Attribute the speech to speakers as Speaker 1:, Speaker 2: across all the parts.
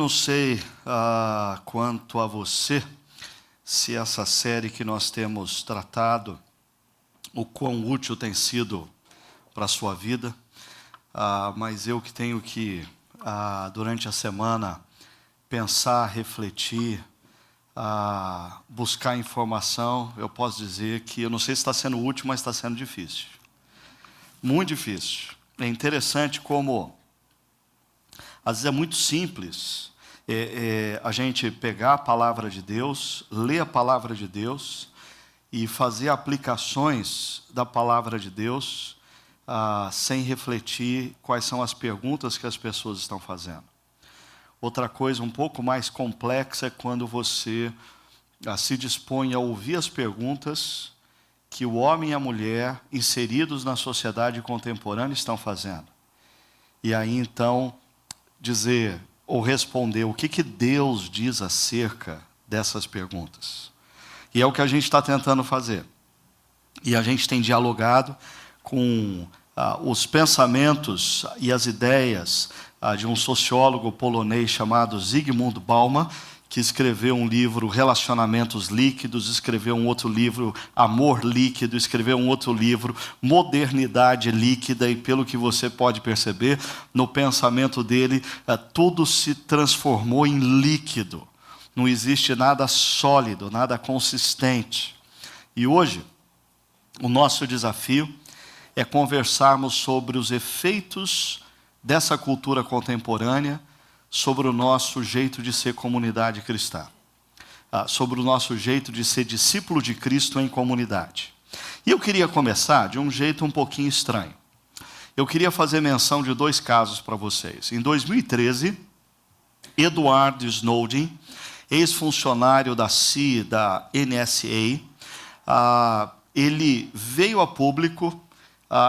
Speaker 1: Eu não sei quanto a você, se essa série que nós temos tratado, o quão útil tem sido para a sua vida, mas eu que tenho que, durante a semana, pensar, refletir, buscar informação, eu posso dizer que, eu não sei se está sendo útil, mas está sendo difícil. Muito difícil. É interessante como, às vezes é muito simples a gente pegar a palavra de Deus, ler a palavra de Deus e fazer aplicações da palavra de Deus sem refletir quais são as perguntas que as pessoas estão fazendo. Outra coisa um pouco mais complexa é quando você se dispõe a ouvir as perguntas que o homem e a mulher inseridos na sociedade contemporânea estão fazendo. E aí então dizer ou responder o que Deus diz acerca dessas perguntas. E é o que a gente está tentando fazer. E a gente tem dialogado com os pensamentos e as ideias de um sociólogo polonês chamado Zygmunt Bauman, que escreveu um livro Relacionamentos Líquidos, escreveu um outro livro Amor Líquido, escreveu um outro livro Modernidade Líquida, e pelo que você pode perceber, no pensamento dele, tudo se transformou em líquido. Não existe nada sólido, nada consistente. E hoje, o nosso desafio é conversarmos sobre os efeitos dessa cultura contemporânea sobre o nosso jeito de ser comunidade cristã, sobre o nosso jeito de ser discípulo de Cristo em comunidade. E eu queria começar de um jeito um pouquinho estranho. Eu queria fazer menção de 2 casos para vocês. Em 2013, Edward Snowden, ex-funcionário da CIA, da NSA, ele veio a público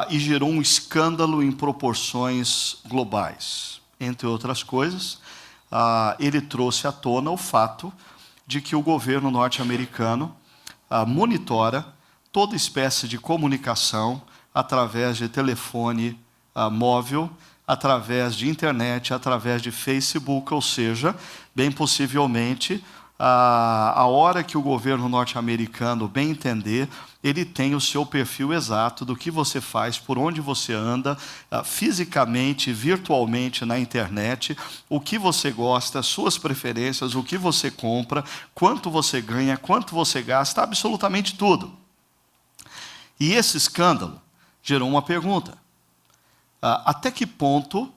Speaker 1: e gerou um escândalo em proporções globais. Entre outras coisas, ele trouxe à tona o fato de que o governo norte-americano monitora toda espécie de comunicação através de telefone móvel, através de internet, através de Facebook, ou seja, bem possivelmente, a hora que o governo norte-americano bem entender, ele tem o seu perfil exato do que você faz, por onde você anda, fisicamente, virtualmente na internet, o que você gosta, suas preferências, o que você compra, quanto você ganha, quanto você gasta, absolutamente tudo. E esse escândalo gerou uma pergunta. Até que ponto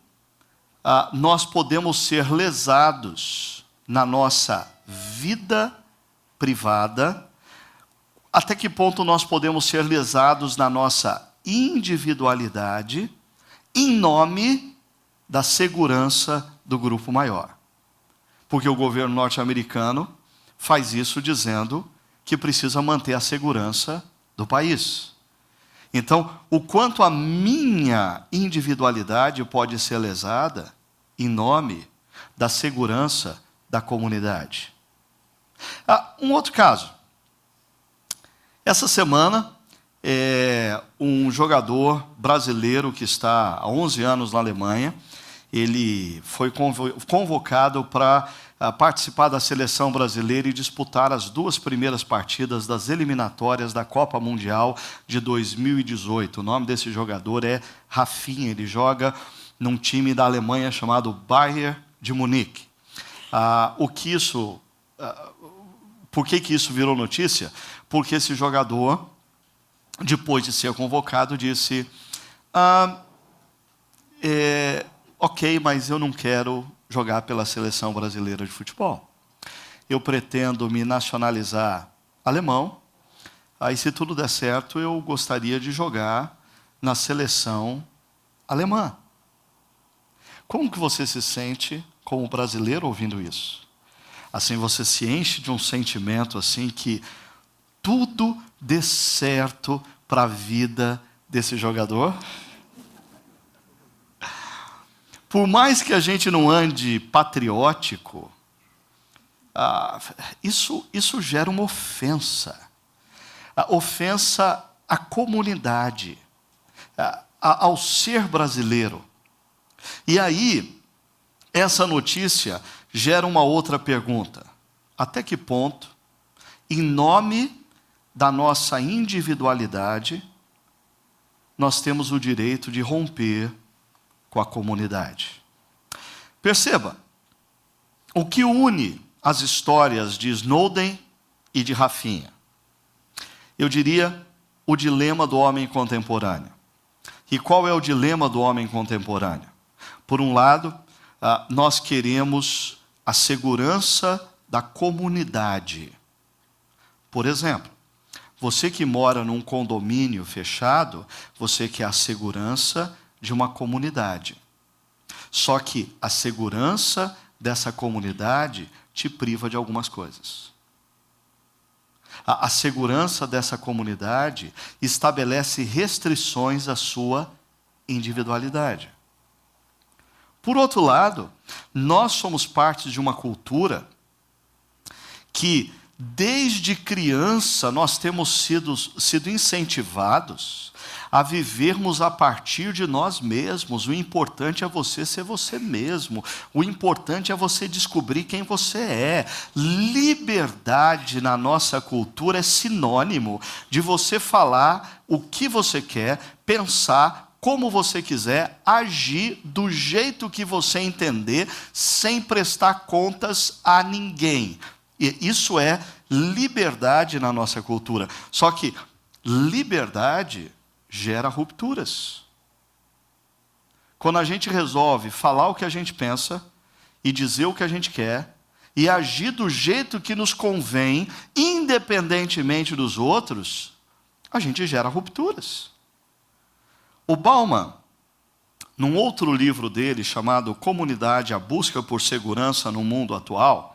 Speaker 1: nós podemos ser lesados na nossa vida privada? Até que ponto nós podemos ser lesados na nossa individualidade em nome da segurança do grupo maior? Porque o governo norte-americano faz isso dizendo que precisa manter a segurança do país. Então, o quanto a minha individualidade pode ser lesada em nome da segurança da comunidade? Um outro caso. Essa semana, um jogador brasileiro que está há 11 anos na Alemanha, ele foi convocado para participar da seleção brasileira e disputar as 2 primeiras partidas das eliminatórias da Copa Mundial de 2018. O nome desse jogador é Rafinha, ele joga num time da Alemanha chamado Bayern de Munique. Por que isso virou notícia? Porque esse jogador, depois de ser convocado, disse: ok, mas eu não quero jogar pela seleção brasileira de futebol. Eu pretendo me nacionalizar alemão, aí se tudo der certo, eu gostaria de jogar na seleção alemã. Como que você se sente como brasileiro ouvindo isso? Assim, você se enche de um sentimento assim que tudo dê certo para a vida desse jogador? Por mais que a gente não ande patriótico, isso gera uma ofensa. Ofensa à comunidade, ao ser brasileiro. E aí, essa notícia gera uma outra pergunta. Até que ponto, em nome da nossa individualidade, nós temos o direito de romper com a comunidade? Perceba, o que une as histórias de Snowden e de Rafinha? Eu diria o dilema do homem contemporâneo. E qual é o dilema do homem contemporâneo? Por um lado, nós queremos a segurança da comunidade. Por exemplo, você que mora num condomínio fechado, você quer a segurança de uma comunidade. Só que a segurança dessa comunidade te priva de algumas coisas. A segurança dessa comunidade estabelece restrições à sua individualidade. Por outro lado, nós somos parte de uma cultura que, desde criança, nós temos sido incentivados a vivermos a partir de nós mesmos. O importante é você ser você mesmo. O importante é você descobrir quem você é. Liberdade na nossa cultura é sinônimo de você falar o que você quer, pensar como você quiser, agir do jeito que você entender, sem prestar contas a ninguém. E isso é liberdade na nossa cultura. Só que liberdade gera rupturas. Quando a gente resolve falar o que a gente pensa e dizer o que a gente quer e agir do jeito que nos convém, independentemente dos outros, a gente gera rupturas. O Bauman, num outro livro dele chamado Comunidade, a Busca por Segurança no Mundo Atual,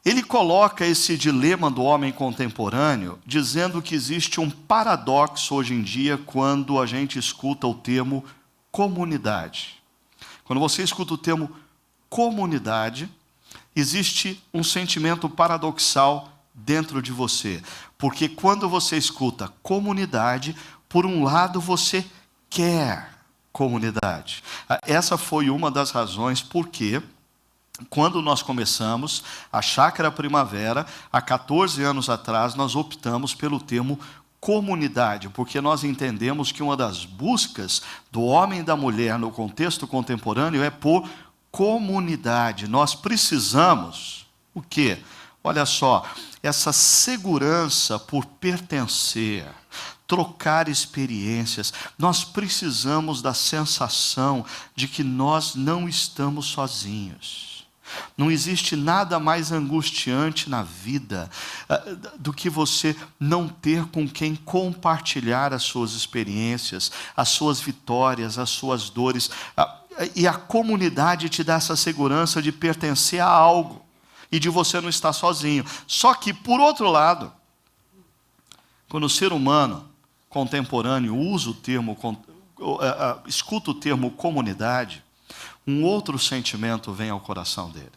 Speaker 1: ele coloca esse dilema do homem contemporâneo, dizendo que existe um paradoxo hoje em dia quando a gente escuta o termo comunidade. Quando você escuta o termo comunidade, existe um sentimento paradoxal dentro de você. Porque quando você escuta comunidade, por um lado você quer comunidade. Essa foi uma das razões porque, quando nós começamos a Chácara Primavera, há 14 anos atrás, nós optamos pelo termo comunidade, porque nós entendemos que uma das buscas do homem e da mulher no contexto contemporâneo é por comunidade. Nós precisamos, o quê? Olha só, essa segurança por pertencer, trocar experiências. Nós precisamos da sensação de que nós não estamos sozinhos. Não existe nada mais angustiante na vida do que você não ter com quem compartilhar as suas experiências, as suas vitórias, as suas dores. E a comunidade te dá essa segurança de pertencer a algo e de você não estar sozinho. Só que, por outro lado, quando o ser humano contemporâneo usa o termo, escuta o termo comunidade, um outro sentimento vem ao coração dele.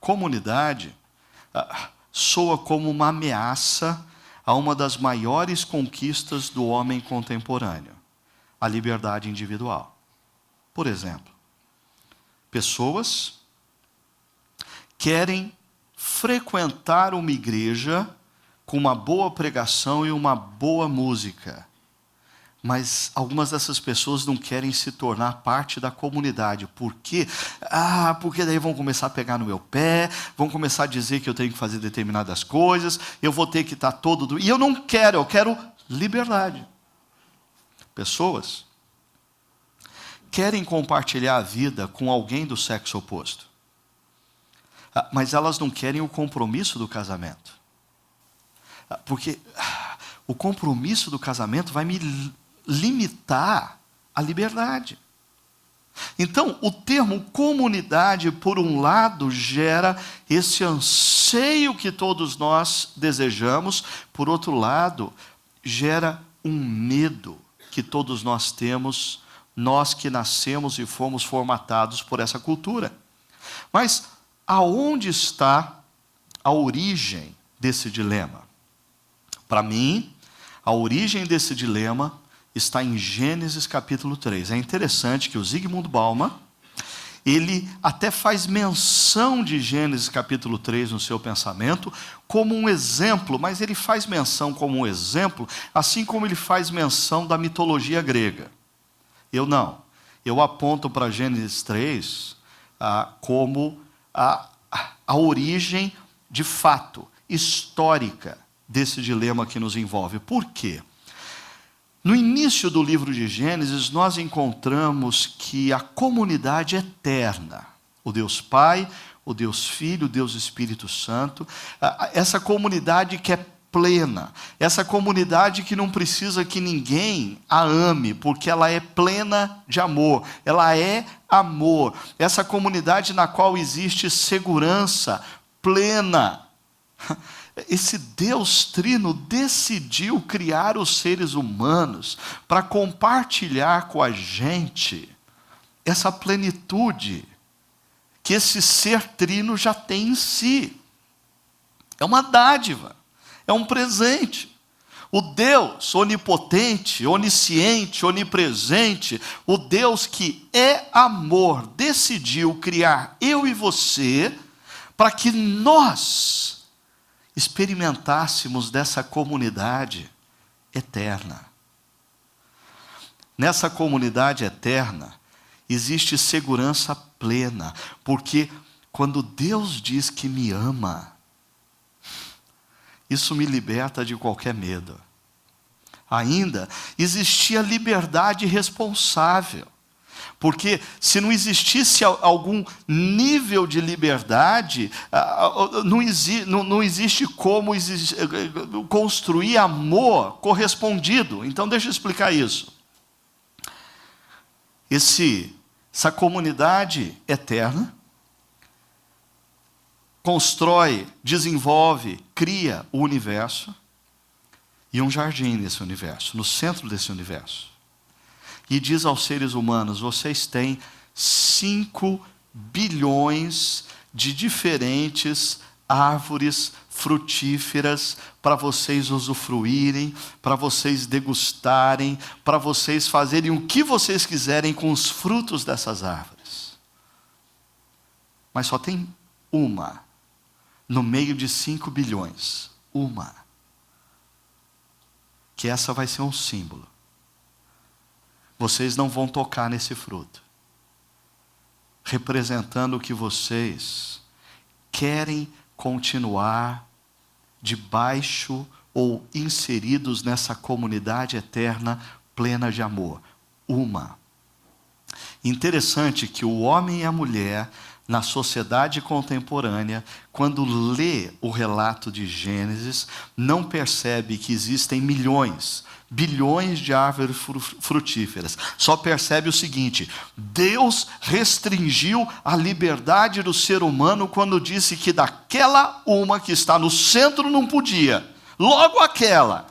Speaker 1: Comunidade soa como uma ameaça a uma das maiores conquistas do homem contemporâneo, a liberdade individual. Por exemplo, pessoas querem frequentar uma igreja com uma boa pregação e uma boa música. Mas algumas dessas pessoas não querem se tornar parte da comunidade. Por quê? Porque daí vão começar a pegar no meu pé, vão começar a dizer que eu tenho que fazer determinadas coisas, eu vou ter que estar todo... E eu não quero, eu quero liberdade. Pessoas querem compartilhar a vida com alguém do sexo oposto. Mas elas não querem o compromisso do casamento. Porque o compromisso do casamento vai me limitar a liberdade. Então, o termo comunidade, por um lado, gera esse anseio que todos nós desejamos, por outro lado, gera um medo que todos nós temos, nós que nascemos e fomos formatados por essa cultura. Mas aonde está a origem desse dilema? Para mim, a origem desse dilema está em Gênesis capítulo 3. É interessante que o Zygmunt Bauman, ele até faz menção de Gênesis capítulo 3 no seu pensamento, como um exemplo, mas ele faz menção como um exemplo, assim como ele faz menção da mitologia grega. Eu não. Eu aponto para Gênesis 3 como a origem de fato, histórica, desse dilema que nos envolve. Por quê? No início do livro de Gênesis, nós encontramos que a comunidade eterna, o Deus Pai, o Deus Filho, o Deus Espírito Santo, essa comunidade que é plena, essa comunidade que não precisa que ninguém a ame, porque ela é plena de amor, ela é amor, essa comunidade na qual existe segurança plena. Esse Deus Trino decidiu criar os seres humanos para compartilhar com a gente essa plenitude que esse ser trino já tem em si. É uma dádiva, é um presente. O Deus onipotente, onisciente, onipresente, o Deus que é amor, decidiu criar eu e você para que nós experimentássemos dessa comunidade eterna. Nessa comunidade eterna existe segurança plena, porque quando Deus diz que me ama, isso me liberta de qualquer medo. Ainda existia liberdade responsável, porque se não existisse algum nível de liberdade, não existe como construir amor correspondido. Então deixa eu explicar isso. Essa comunidade eterna constrói, desenvolve, cria o universo e um jardim nesse universo, no centro desse universo. E diz aos seres humanos: vocês têm 5 bilhões de diferentes árvores frutíferas para vocês usufruírem, para vocês degustarem, para vocês fazerem o que vocês quiserem com os frutos dessas árvores. Mas só tem uma, no meio de 5 bilhões, uma. Que essa vai ser um símbolo. Vocês não vão tocar nesse fruto, representando que vocês querem continuar debaixo ou inseridos nessa comunidade eterna plena de amor. Uma. Interessante que o homem e a mulher, na sociedade contemporânea, quando lê o relato de Gênesis, não percebe que existem milhões, bilhões de árvores frutíferas. Só percebe o seguinte: Deus restringiu a liberdade do ser humano quando disse que daquela uma que está no centro não podia. Logo aquela.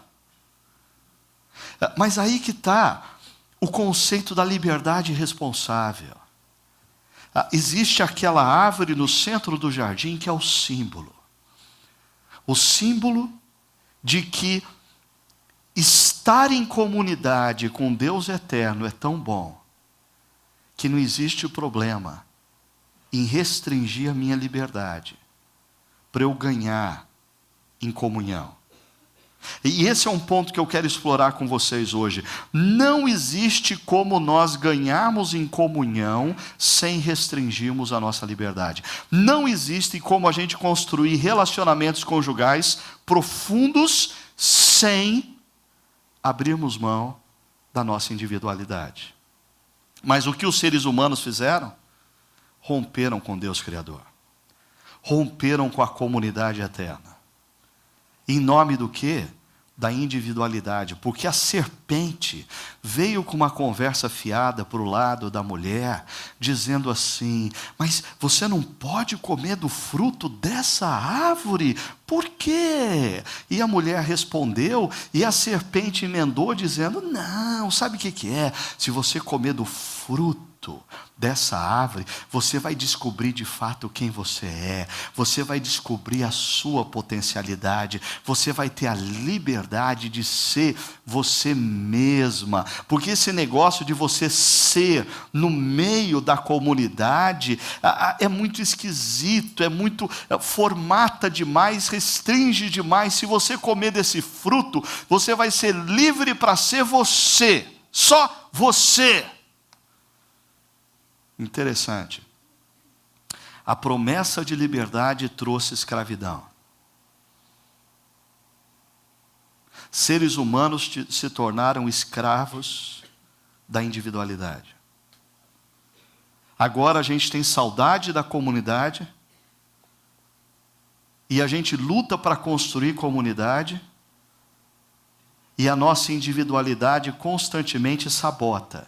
Speaker 1: Mas aí que está o conceito da liberdade responsável. Existe aquela árvore no centro do jardim que é o símbolo. O símbolo de que estar em comunidade com Deus eterno é tão bom, que não existe problema em restringir a minha liberdade, para eu ganhar em comunhão. E esse é um ponto que eu quero explorar com vocês hoje. Não existe como nós ganharmos em comunhão sem restringirmos a nossa liberdade. Não existe como a gente construir relacionamentos conjugais profundos sem abrirmos mão da nossa individualidade. Mas o que os seres humanos fizeram? Romperam com Deus Criador. Romperam com a comunidade eterna. Em nome do quê? Da individualidade. Porque a serpente veio com uma conversa fiada para o lado da mulher, dizendo assim: mas você não pode comer do fruto dessa árvore? Por quê? E a mulher respondeu, e a serpente emendou, dizendo: não, sabe o que é? Se você comer do fruto dessa árvore, você vai descobrir de fato quem você é, você vai descobrir a sua potencialidade, você vai ter a liberdade de ser você mesma, porque esse negócio de você ser no meio da comunidade é muito esquisito, é muito, formata demais, restringe demais. Se você comer desse fruto, você vai ser livre para ser você, só você. Interessante. A promessa de liberdade trouxe escravidão. Seres humanos se tornaram escravos da individualidade. Agora a gente tem saudade da comunidade e a gente luta para construir comunidade e a nossa individualidade constantemente sabota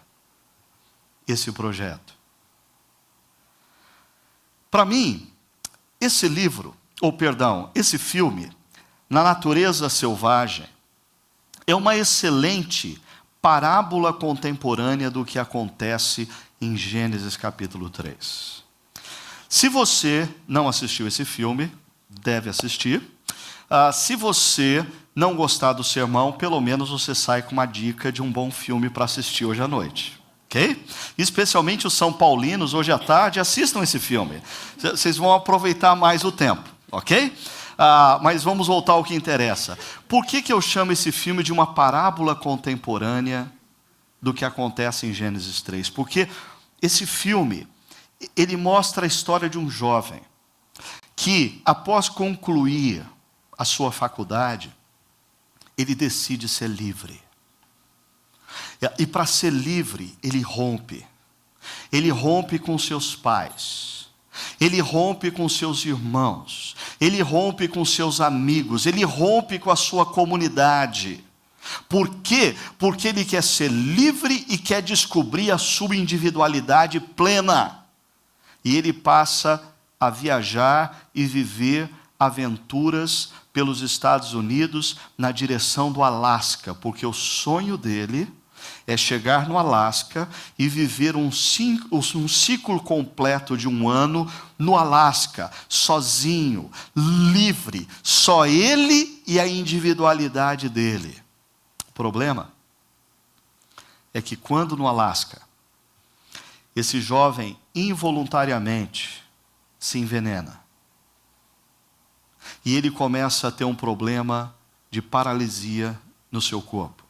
Speaker 1: esse projeto. Para mim, esse filme, Na Natureza Selvagem, é uma excelente parábola contemporânea do que acontece em Gênesis capítulo 3. Se você não assistiu esse filme, deve assistir. Se você não gostar do sermão, pelo menos você sai com uma dica de um bom filme para assistir hoje à noite. Ok? Especialmente os são paulinos, hoje à tarde, assistam esse filme. Vocês vão aproveitar mais o tempo, ok? Mas vamos voltar ao que interessa. Por que eu chamo esse filme de uma parábola contemporânea do que acontece em Gênesis 3? Porque esse filme, ele mostra a história de um jovem que, após concluir a sua faculdade, ele decide ser livre. E para ser livre, ele rompe. Ele rompe com seus pais. Ele rompe com seus irmãos. Ele rompe com seus amigos. Ele rompe com a sua comunidade. Por quê? Porque ele quer ser livre e quer descobrir a sua individualidade plena. E ele passa a viajar e viver aventuras pelos Estados Unidos na direção do Alasca, porque o sonho dele é chegar no Alasca e viver um ciclo completo de um ano no Alasca, sozinho, livre, só ele e a individualidade dele. O problema é que quando no Alasca, esse jovem involuntariamente se envenena, e ele começa a ter um problema de paralisia no seu corpo.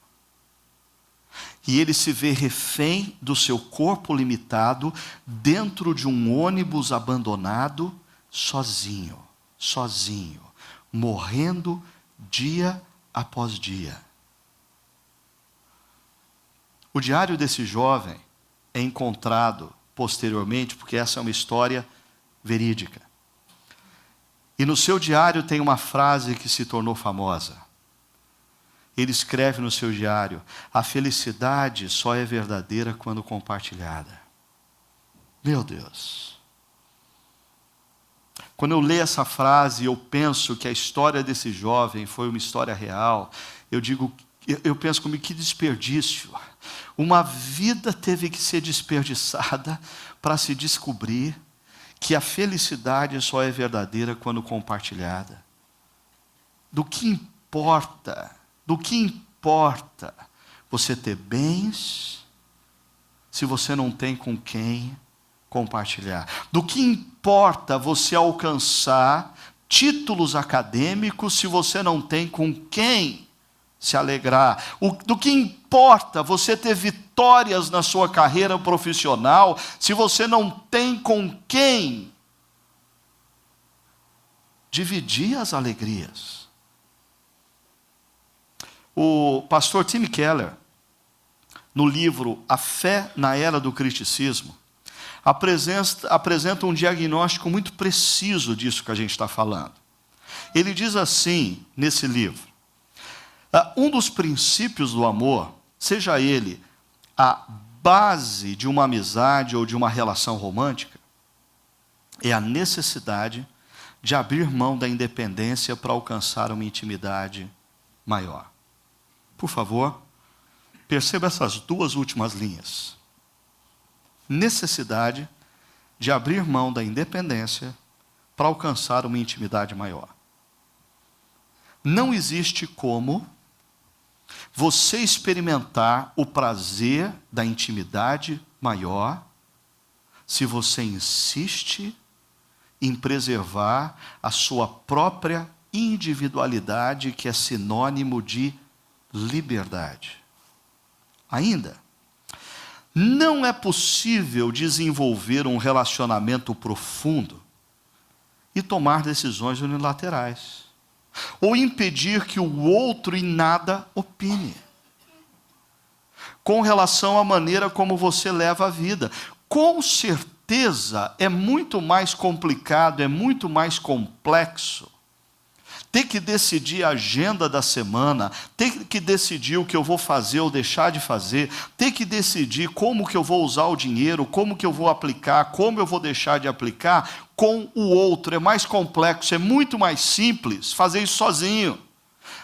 Speaker 1: E ele se vê refém do seu corpo limitado, dentro de um ônibus abandonado, sozinho, morrendo dia após dia. O diário desse jovem é encontrado posteriormente, porque essa é uma história verídica. E no seu diário tem uma frase que se tornou famosa. Ele escreve no seu diário: a felicidade só é verdadeira quando compartilhada. Meu Deus! Quando eu leio essa frase e eu penso que a história desse jovem foi uma história real, eu penso comigo, que desperdício. Uma vida teve que ser desperdiçada para se descobrir que a felicidade só é verdadeira quando compartilhada. Do que importa você ter bens se você não tem com quem compartilhar? Do que importa você alcançar títulos acadêmicos se você não tem com quem se alegrar? Do que importa você ter vitórias na sua carreira profissional se você não tem com quem dividir as alegrias? O pastor Tim Keller, no livro A Fé na Era do Criticismo, apresenta um diagnóstico muito preciso disso que a gente está falando. Ele diz assim, nesse livro: um dos princípios do amor, seja ele a base de uma amizade ou de uma relação romântica, é a necessidade de abrir mão da independência para alcançar uma intimidade maior. Por favor, perceba essas duas últimas linhas. necessidade de abrir mão da independência para alcançar uma intimidade maior. Não existe como você experimentar o prazer da intimidade maior se você insiste em preservar a sua própria individualidade, que é sinônimo de liberdade. Ainda, não é possível desenvolver um relacionamento profundo e tomar decisões unilaterais, ou impedir que o outro em nada opine, com relação à maneira como você leva a vida. Com certeza é muito mais complicado, é muito mais complexo ter que decidir a agenda da semana, ter que decidir o que eu vou fazer ou deixar de fazer, ter que decidir como que eu vou usar o dinheiro, como que eu vou aplicar, como eu vou deixar de aplicar com o outro. É mais complexo, é muito mais simples fazer isso sozinho.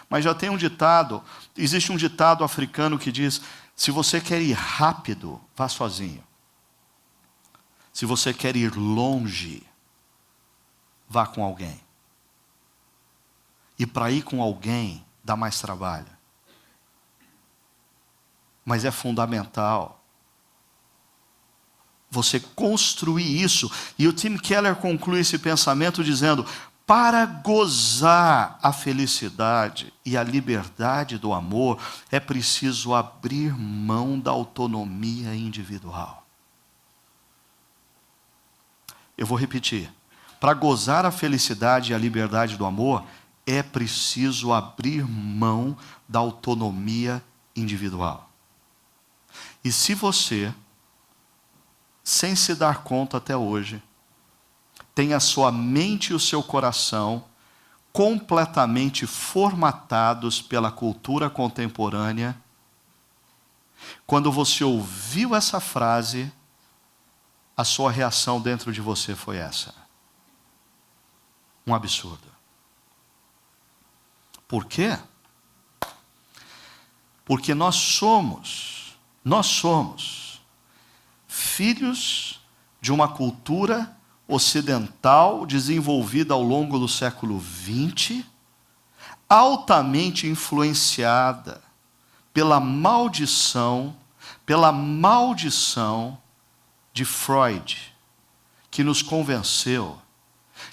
Speaker 1: Mas já tem um ditado, existe um ditado africano que diz: se você quer ir rápido, vá sozinho. Se você quer ir longe, vá com alguém. E para ir com alguém, dá mais trabalho. Mas é fundamental você construir isso. E o Tim Keller conclui esse pensamento dizendo: para gozar a felicidade e a liberdade do amor, é preciso abrir mão da autonomia individual. Eu vou repetir. Para gozar a felicidade e a liberdade do amor, é preciso abrir mão da autonomia individual. E se você, sem se dar conta até hoje, tem a sua mente e o seu coração completamente formatados pela cultura contemporânea, quando você ouviu essa frase, a sua reação dentro de você foi essa: um absurdo. Por quê? Porque nós somos filhos de uma cultura ocidental desenvolvida ao longo do século XX, altamente influenciada pela maldição de Freud, que nos convenceu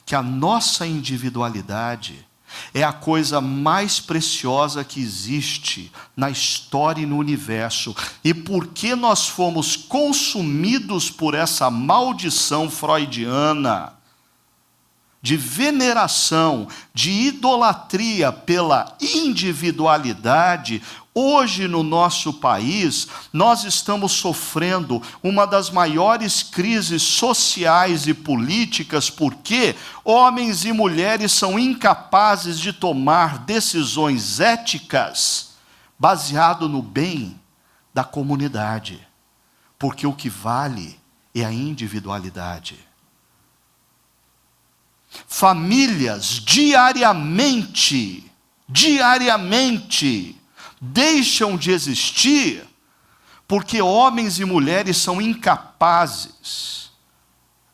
Speaker 1: que a nossa individualidade é a coisa mais preciosa que existe na história e no universo. E porque nós fomos consumidos por essa maldição freudiana, de veneração, de idolatria pela individualidade, hoje no nosso país, nós estamos sofrendo uma das maiores crises sociais e políticas, porque homens e mulheres são incapazes de tomar decisões éticas baseado no bem da comunidade, porque o que vale é a individualidade. Famílias diariamente deixam de existir porque homens e mulheres são incapazes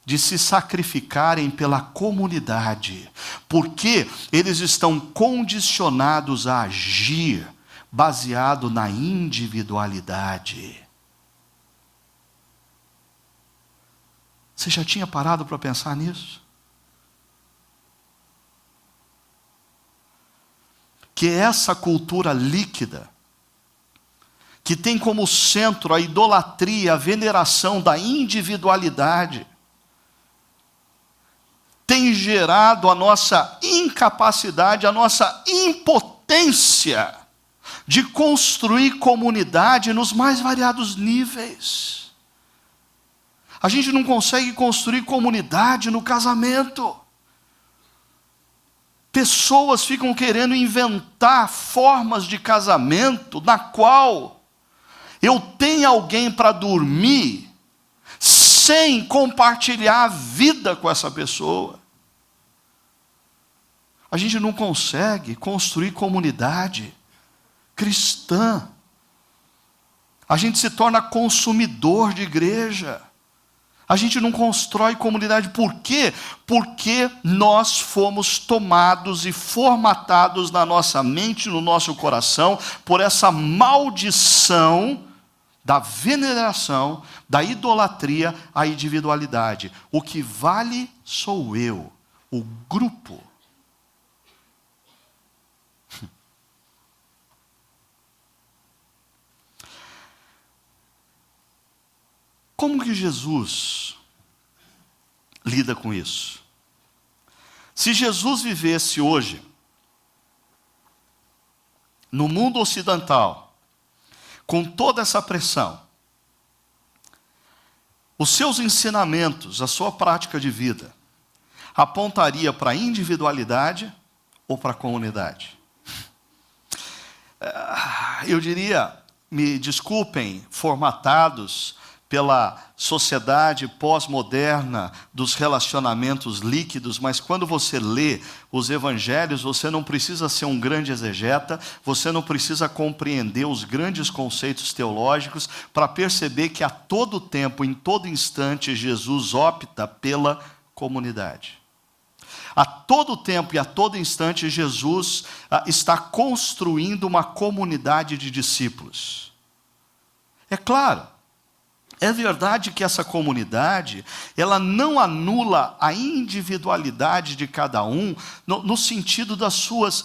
Speaker 1: de se sacrificarem pela comunidade, porque eles estão condicionados a agir baseado na individualidade. Você já tinha parado para pensar nisso? Que essa cultura líquida, que tem como centro a idolatria, a veneração da individualidade, tem gerado a nossa incapacidade, a nossa impotência de construir comunidade nos mais variados níveis. A gente não consegue construir comunidade no casamento. Pessoas ficam querendo inventar formas de casamento na qual eu tenho alguém para dormir sem compartilhar a vida com essa pessoa. A gente não consegue construir comunidade cristã. A gente se torna consumidor de igreja. A gente não constrói comunidade. Por quê? Porque nós fomos tomados e formatados na nossa mente, no nosso coração, por essa maldição da veneração, da idolatria à individualidade. O que vale sou eu, o grupo. Como que Jesus lida com isso? Se Jesus vivesse hoje, no mundo ocidental, com toda essa pressão, os seus ensinamentos, a sua prática de vida, apontaria para a individualidade ou para a comunidade? Eu diria, me desculpem, formatados pela sociedade pós-moderna dos relacionamentos líquidos, mas quando você lê os evangelhos, você não precisa ser um grande exegeta, você não precisa compreender os grandes conceitos teológicos para perceber que a todo tempo, em todo instante, Jesus opta pela comunidade. A todo tempo e a todo instante, Jesus está construindo uma comunidade de discípulos. É claro, é verdade que essa comunidade, ela não anula a individualidade de cada um, no sentido das suas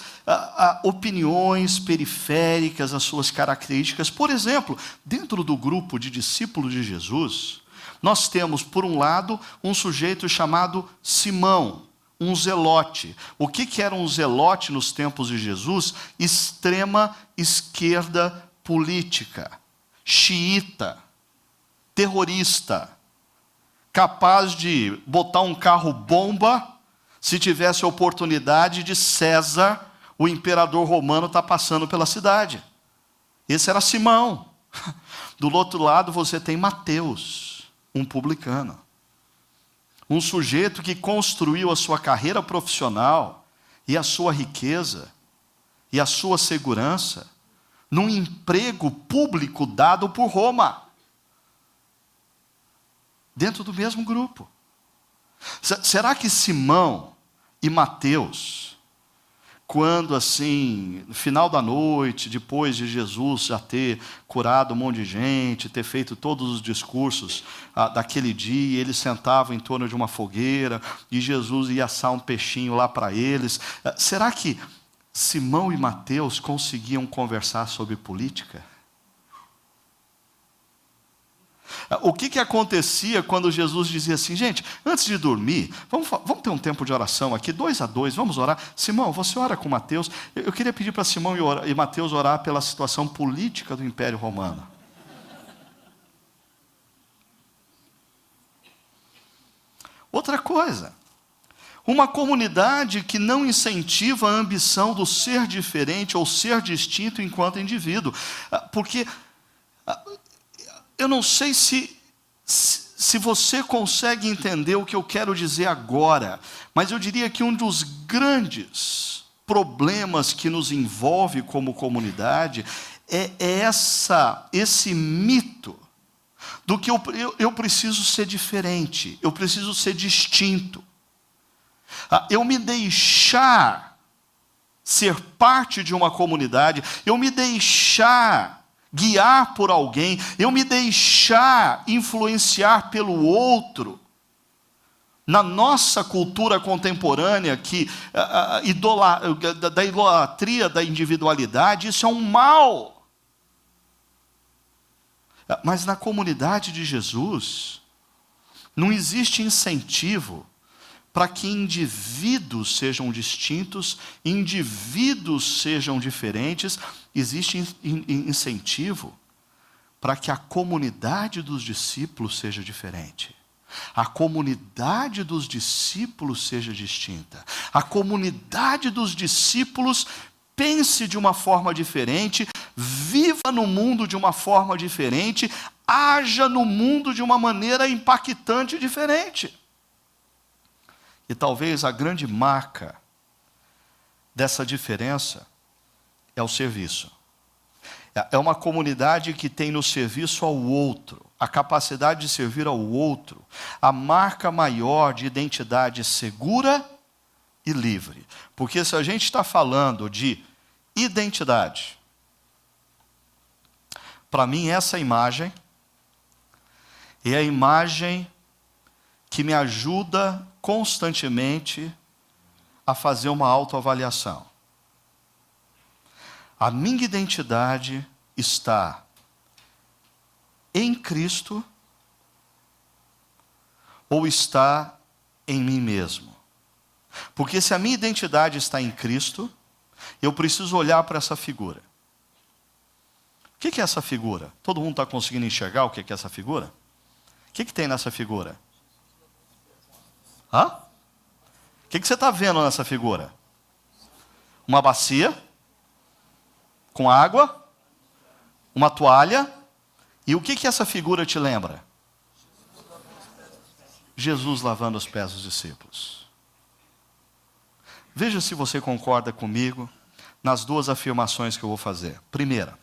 Speaker 1: opiniões periféricas, as suas características. Por exemplo, dentro do grupo de discípulos de Jesus, nós temos, por um lado, um sujeito chamado Simão, um zelote. O que era um zelote nos tempos de Jesus? Extrema esquerda política, xiita, terrorista, capaz de botar um carro-bomba, se tivesse a oportunidade de César, o imperador romano, estar passando pela cidade. Esse era Simão. Do outro lado você tem Mateus, um publicano. Um sujeito que construiu a sua carreira profissional e a sua riqueza e a sua segurança num emprego público dado por Roma. Dentro do mesmo grupo. Será que Simão e Mateus, quando assim, no final da noite, depois de Jesus já ter curado um monte de gente, ter feito todos os discursos daquele dia, eles sentavam em torno de uma fogueira, e Jesus ia assar um peixinho lá para eles, será que Simão e Mateus conseguiam conversar sobre política? O que acontecia quando Jesus dizia assim, gente, antes de dormir, vamos ter um tempo de oração aqui, 2 a 2, vamos orar. Simão, você ora com Mateus. Eu queria pedir para Simão e Mateus orar pela situação política do Império Romano. Outra coisa, uma comunidade que não incentiva a ambição do ser diferente ou ser distinto enquanto indivíduo. Porque eu não sei se você consegue entender o que eu quero dizer agora, mas eu diria que um dos grandes problemas que nos envolve como comunidade é esse mito do que eu preciso ser diferente, eu preciso ser distinto. Eu me deixar ser parte de uma comunidade, eu me deixar guiar por alguém, eu me deixar influenciar pelo outro. Na nossa cultura contemporânea, da idolatria da individualidade, isso é um mal. Mas na comunidade de Jesus, não existe incentivo para que indivíduos sejam distintos, indivíduos sejam diferentes. Existe incentivo para que a comunidade dos discípulos seja diferente. A comunidade dos discípulos seja distinta. A comunidade dos discípulos pense de uma forma diferente, viva no mundo de uma forma diferente, haja no mundo de uma maneira impactante e diferente. E talvez a grande marca dessa diferença é o serviço. É uma comunidade que tem no serviço ao outro, a capacidade de servir ao outro, a marca maior de identidade segura e livre. Porque se a gente está falando de identidade, para mim essa imagem é a imagem que me ajuda constantemente a fazer uma autoavaliação. A minha identidade está em Cristo ou está em mim mesmo? Porque se a minha identidade está em Cristo, eu preciso olhar para essa figura. O que é essa figura? Todo mundo está conseguindo enxergar o que é essa figura? O que tem nessa figura? Hã? O que você está vendo nessa figura? Uma bacia com água, uma toalha, e o que essa figura te lembra? Jesus lavando os pés dos discípulos. Veja se você concorda comigo nas duas afirmações que eu vou fazer. Primeira,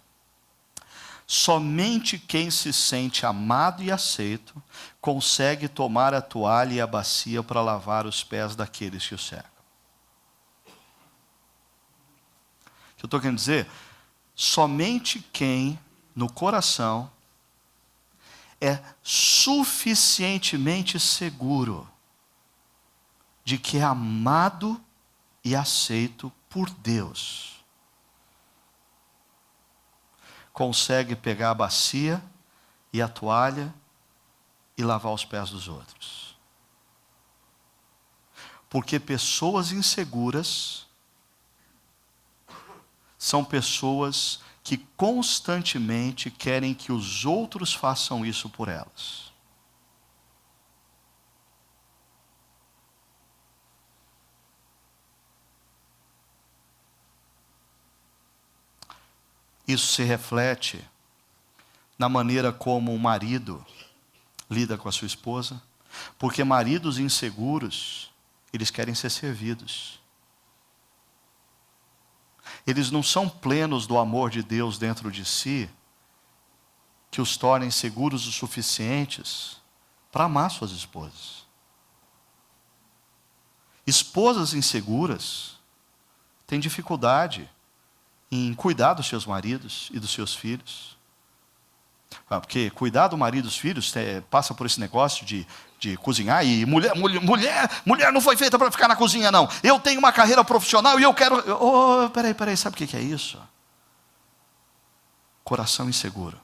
Speaker 1: somente quem se sente amado e aceito consegue tomar a toalha e a bacia para lavar os pés daqueles que o cercam. O que eu estou querendo dizer? Somente quem, no coração, é suficientemente seguro de que é amado e aceito por Deus, consegue pegar a bacia e a toalha e lavar os pés dos outros. Porque pessoas inseguras são pessoas que constantemente querem que os outros façam isso por elas. Isso se reflete na maneira como o marido lida com a sua esposa, porque maridos inseguros, eles querem ser servidos. Eles não são plenos do amor de Deus dentro de si, que os tornem seguros o suficientes para amar suas esposas. Esposas inseguras têm dificuldade em cuidar dos seus maridos e dos seus filhos. Porque cuidar do marido e dos filhos passa por esse negócio de cozinhar, e mulher não foi feita para ficar na cozinha, não. Eu tenho uma carreira profissional e eu quero... Peraí, sabe o que é isso? Coração inseguro.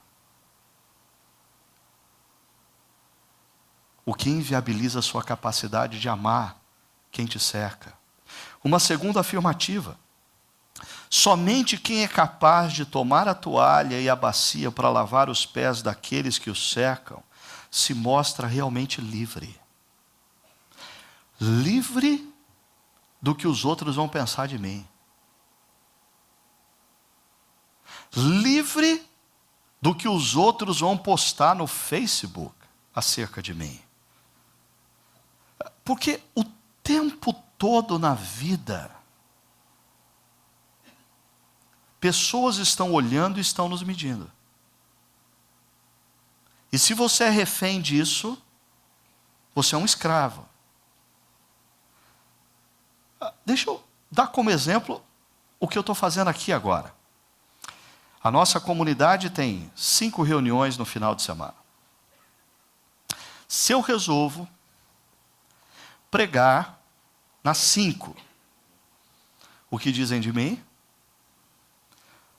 Speaker 1: O que inviabiliza a sua capacidade de amar quem te cerca. Uma segunda afirmativa. Somente quem é capaz de tomar a toalha e a bacia para lavar os pés daqueles que o cercam, se mostra realmente livre. Livre do que os outros vão pensar de mim. Livre do que os outros vão postar no Facebook acerca de mim. Porque o tempo todo na vida, pessoas estão olhando e estão nos medindo. E se você é refém disso, você é um escravo. Deixa eu dar como exemplo o que eu estou fazendo aqui agora. A nossa comunidade tem 5 reuniões no final de semana. Se eu resolvo pregar nas 5, o que dizem de mim?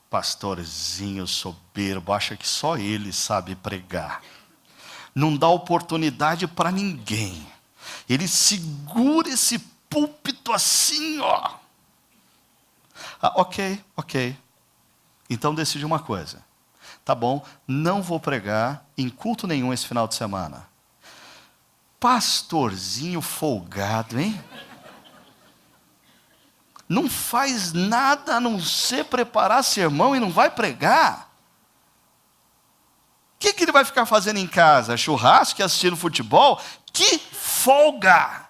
Speaker 1: Pastorzinho soberbo, acha que só ele sabe pregar. Não dá oportunidade para ninguém. Ele segura esse púlpito assim, ó. Ok. Então decide uma coisa. Tá bom, não vou pregar em culto nenhum esse final de semana. Pastorzinho folgado, hein? Não faz nada a não ser preparar sermão e não vai pregar? O que ele vai ficar fazendo em casa? Churrasco e assistindo futebol? Que folga!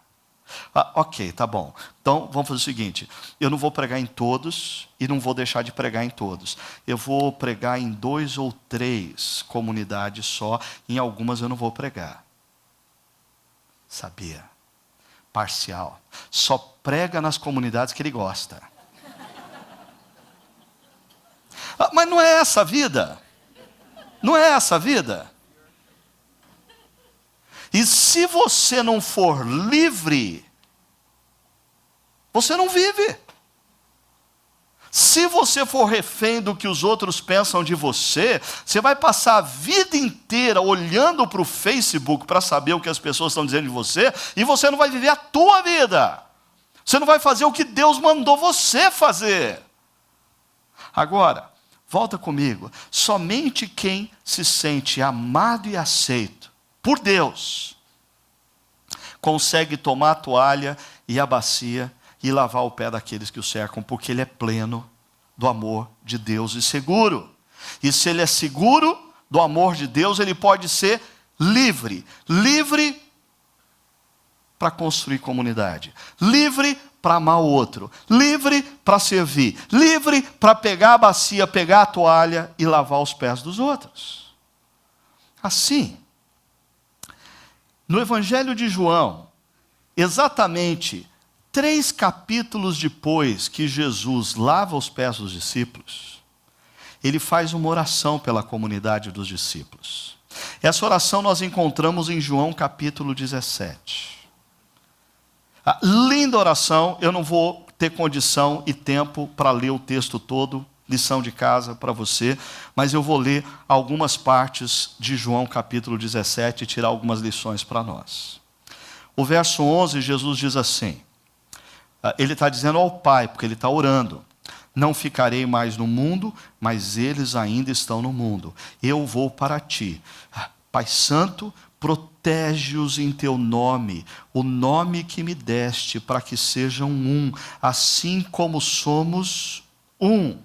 Speaker 1: Ok, tá bom. Então, vamos fazer o seguinte. Eu não vou pregar em todos e não vou deixar de pregar em todos. Eu vou pregar em 2 ou 3 comunidades só. Em algumas eu não vou pregar. Sabia? Parcial. Só prega nas comunidades que ele gosta. Mas não é essa a vida. Não é essa a vida. E se você não for livre, você não vive. Se você for refém do que os outros pensam de você, você vai passar a vida inteira olhando para o Facebook para saber o que as pessoas estão dizendo de você, e você não vai viver a tua vida. Você não vai fazer o que Deus mandou você fazer. Agora, volta comigo. Somente quem se sente amado e aceito por Deus consegue tomar a toalha e a bacia e lavar o pé daqueles que o cercam, porque ele é pleno do amor de Deus e seguro. E se ele é seguro do amor de Deus, ele pode ser livre. Livre para construir comunidade. Livre para amar o outro. Livre para servir. Livre para pegar a bacia, pegar a toalha e lavar os pés dos outros. Assim, no Evangelho de João, exatamente 3 capítulos depois que Jesus lava os pés dos discípulos, ele faz uma oração pela comunidade dos discípulos. Essa oração nós encontramos em João capítulo 17. Linda oração, eu não vou ter condição e tempo para ler o texto todo, lição de casa para você, mas eu vou ler algumas partes de João capítulo 17 e tirar algumas lições para nós. O verso 11, Jesus diz assim, ele está dizendo ao Pai, porque ele está orando, não ficarei mais no mundo, mas eles ainda estão no mundo. Eu vou para ti. Pai Santo, protege-os em teu nome, o nome que me deste, para que sejam um, assim como somos um.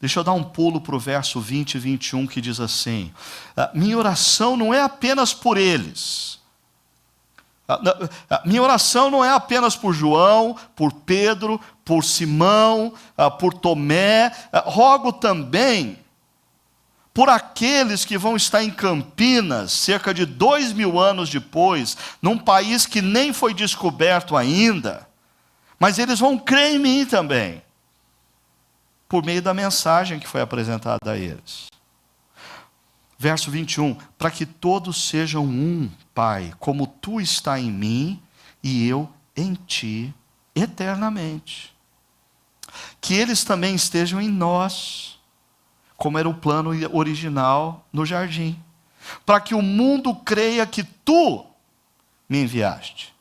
Speaker 1: Deixa eu dar um pulo para o verso 20 e 21, que diz assim, minha oração não é apenas por eles. Minha oração não é apenas por João, por Pedro, por Simão, por Tomé. Rogo também por aqueles que vão estar em Campinas, cerca de 2000 anos depois, num país que nem foi descoberto ainda, mas eles vão crer em mim também, por meio da mensagem que foi apresentada a eles. Verso 21, para que todos sejam um, Pai, como tu está em mim e eu em ti, eternamente. Que eles também estejam em nós, como era o plano original no jardim, para que o mundo creia que tu me enviaste.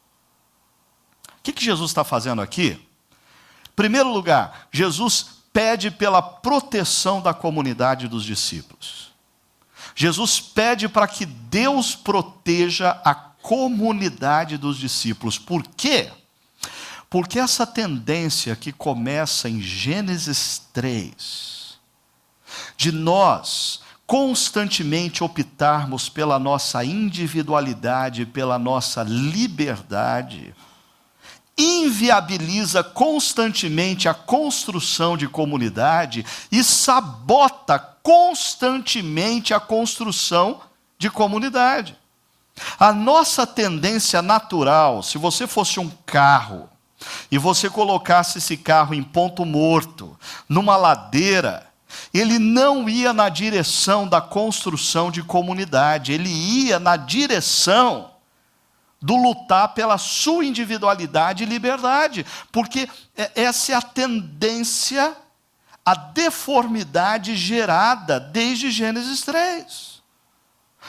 Speaker 1: O que Jesus está fazendo aqui? Em primeiro lugar, Jesus pede pela proteção da comunidade dos discípulos. Jesus pede para que Deus proteja a comunidade dos discípulos. Por quê? Porque essa tendência que começa em Gênesis 3, de nós constantemente optarmos pela nossa individualidade, pela nossa liberdade, inviabiliza constantemente a construção de comunidade e sabota constantemente a construção de comunidade. A nossa tendência natural, se você fosse um carro e você colocasse esse carro em ponto morto, numa ladeira, ele não ia na direção da construção de comunidade, ele ia na direção do lutar pela sua individualidade e liberdade, porque essa é a tendência, a deformidade gerada desde Gênesis 3.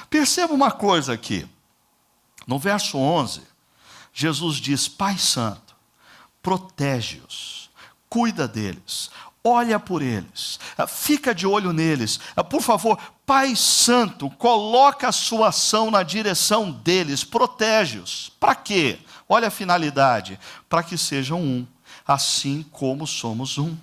Speaker 1: Perceba uma coisa aqui, no verso 11, Jesus diz, Pai Santo, protege-os, cuida deles, olha por eles, fica de olho neles, por favor, Pai Santo, coloca a sua ação na direção deles, protege-os. Para quê? Olha a finalidade, para que sejam um, assim como somos um.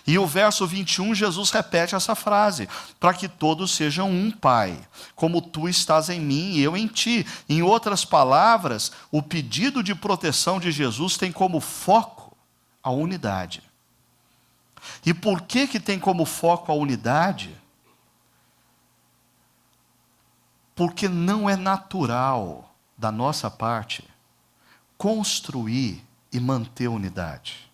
Speaker 1: E o verso 21, Jesus repete essa frase: para que todos sejam um, Pai, como tu estás em mim e eu em ti. Em outras palavras, o pedido de proteção de Jesus tem como foco a unidade. E por que tem como foco a unidade? Porque não é natural da nossa parte construir e manter unidade.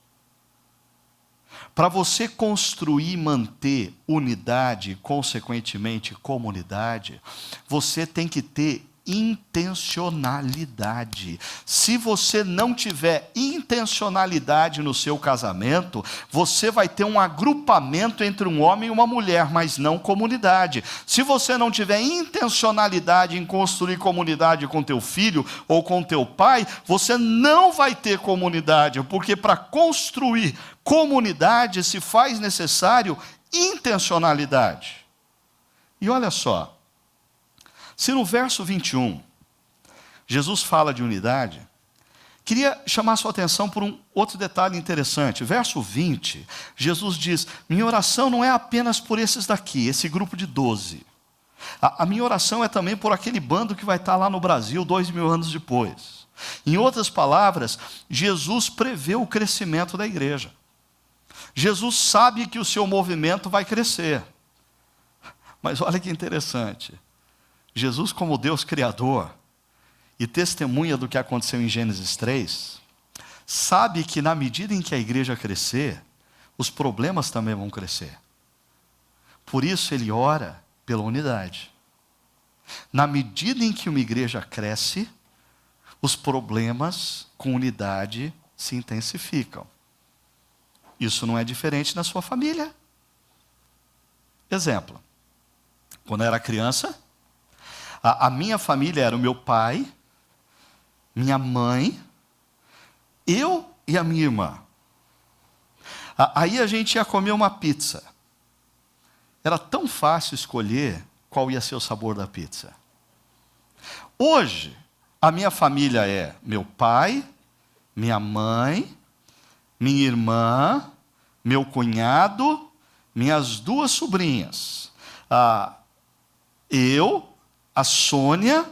Speaker 1: Para você construir e manter unidade, consequentemente comunidade, você tem que ter intencionalidade. Se você não tiver intencionalidade no seu casamento, você vai ter um agrupamento entre um homem e uma mulher, mas não comunidade. Se você não tiver intencionalidade em construir comunidade com teu filho ou com teu pai, você não vai ter comunidade, porque para construir comunidade se faz necessário intencionalidade. E olha só, se no verso 21, Jesus fala de unidade, queria chamar sua atenção por um outro detalhe interessante. Verso 20, Jesus diz: minha oração não é apenas por esses daqui, esse grupo de 12. A minha oração é também por aquele bando que vai estar lá no Brasil 2000 anos depois. Em outras palavras, Jesus prevê o crescimento da igreja. Jesus sabe que o seu movimento vai crescer. Mas olha que interessante. Jesus, como Deus Criador e testemunha do que aconteceu em Gênesis 3, sabe que na medida em que a igreja crescer, os problemas também vão crescer. Por isso ele ora pela unidade. Na medida em que uma igreja cresce, os problemas com unidade se intensificam. Isso não é diferente na sua família. Exemplo, quando eu era criança, a minha família era o meu pai, minha mãe, eu e a minha irmã. Aí a gente ia comer uma pizza. Era tão fácil escolher qual ia ser o sabor da pizza. Hoje, a minha família é meu pai, minha mãe, minha irmã, meu cunhado, minhas 2 sobrinhas. Eu, a Sônia,